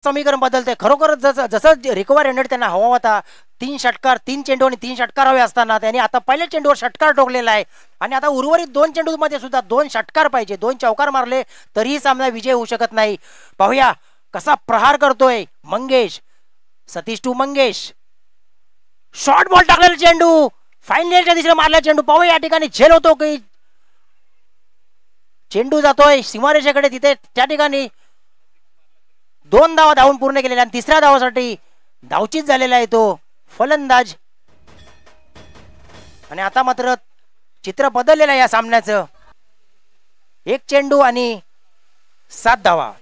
समीकरण बदलते. खरोखर जसं रिक्वायरमेंट त्यांना हवा होता 3 षटकार 3 चेंडू आणि 3 षटकार हवे असताना त्यांनी आता पहिल्या चेंडूवर षटकार ठोकलेला आहे आणि आता उर्वरित 2 चेंडूमध्ये सुद्धा 2 षटकार पाहिजे. 2 चौकार मारले तरीही सामना विजय होऊ शकत नाही. पाहूया कसा प्रहार करतोय Mangesh. Satish to Mangesh. Short ball टाकलेला चेंडू फायनलच्या दिशेने मारला चेंडू. पाहूया या ठिकाणी झेल होतो की चेंडू जातोय सीमारेषेकडे. तिथे त्या ठिकाणी 2 धावा धावून पूर्ण केलेल्या आणि 3ऱ्या धावासाठी धावचीत झालेला आहे तो फलंदाज. आणि आता मात्र चित्र बदललेलं आहे या सामन्याचं. 1 चेंडू आणि 7 धावा.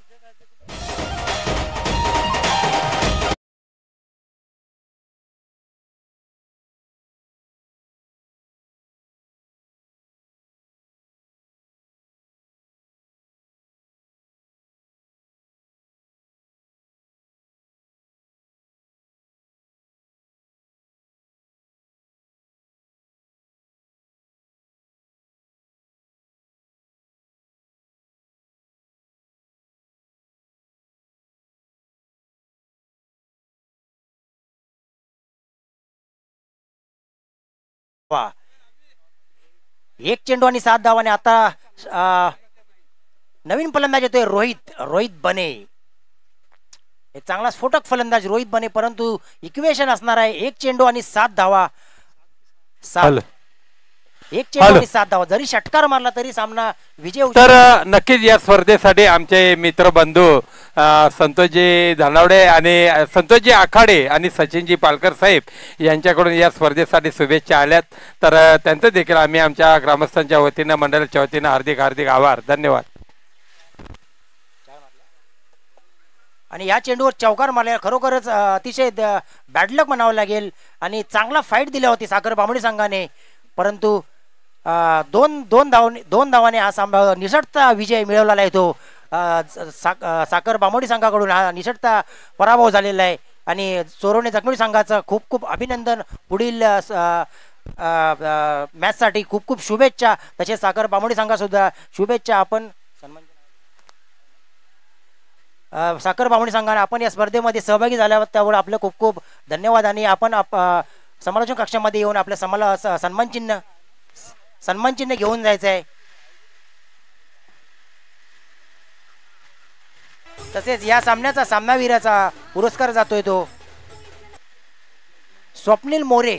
वा. एक चेंडू आणि 7 धावाने आता नवीन फलंदाज येतोय रोहित बने. एक चांगला स्फोटक फलंदाज रोहित बने, परंतु इक्वेशन असणार आहे 1 चेंडू आणि 7 धावा. 1 चेंडू आणि 7 धावा. जरी षटकार मारला तरी सामना विजय होऊ तर नक्कीच या स्पर्धेसाठी आमचे मित्र बंधू संतोषजी धनावडे आणि संतोषजी आखाडे आणि सचिनजी पालकर साहेब यांच्याकडून या स्पर्धेसाठी शुभेच्छा आल्यात. तर त्यांचं देखील आम्ही आमच्या ग्रामस्थांच्या वतीनं मंडळाच्या वतीनं हार्दिक हार्दिक आभार. धन्यवाद. आणि या चेंडूवर चौकार मारला, खरोखरच अतिशय बॅडलक म्हणावं लागेल. आणि चांगला फाईट दिली होती साखर बामणी संघाने, परंतु दोन धावाने हा सामना निसटता विजय मिळवलेला आहे. तो साखर बामणी संघाकडून हा निसटता पराभव झालेला आहे. आणि चोरवणे जखमी संघाचं खूप खूप अभिनंदन. पुढील मॅचसाठी खूप खूप शुभेच्छा. तसेच साखर बामणी संघासुद्धा शुभेच्छा. आपण साखर बामणी संघाने आपण या स्पर्धेमध्ये सहभागी झाल्यावर त्यामुळे आपलं खूप खूप धन्यवाद. आणि आपण समालोचन कक्षामध्ये येऊन आपल्या सन्मान चिन्ह घेऊन जायचं आहे. तसेच या सामन्याचा सामनावीराचा पुरस्कार जातोय तो स्वप्नील मोरे.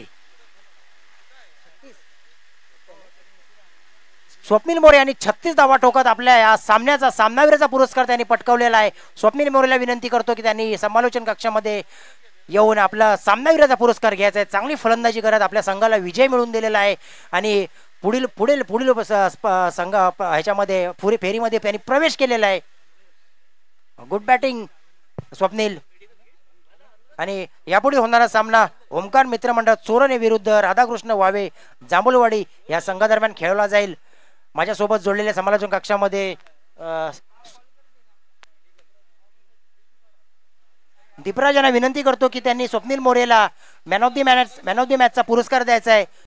स्वप्नील मोरे यांनी 36 धावा ठोकत आपल्या या सामन्याचा सामनावीराचा पुरस्कार त्यांनी पटकावलेला आहे. स्वप्नील मोरेला विनंती करतो की त्यांनी समालोचन कक्षामध्ये येऊन आपला सामनावीराचा पुरस्कार घ्यायचा आहे. चांगली फलंदाजी करत आपल्या संघाला विजय मिळवून दिलेला आहे. आणि पुढील संघ ह्याच्यामध्ये फेरीमध्ये त्यांनी प्रवेश केलेला आहे. Good batting Swapnil. आणि यापुढे होणारा सामना ओमकार मित्रमंडळ चोरणे विरुद्ध राधाकृष्ण वावे जांभूलवाडी या संघादरम्यान खेळवला जाईल. माझ्यासोबत जोडलेल्या समालोचन कक्षामध्ये दीपराज यांना विनंती करतो की त्यांनी स्वप्नील मोरेला मॅन ऑफ द मॅचचा पुरस्कार द्यायचा आहे.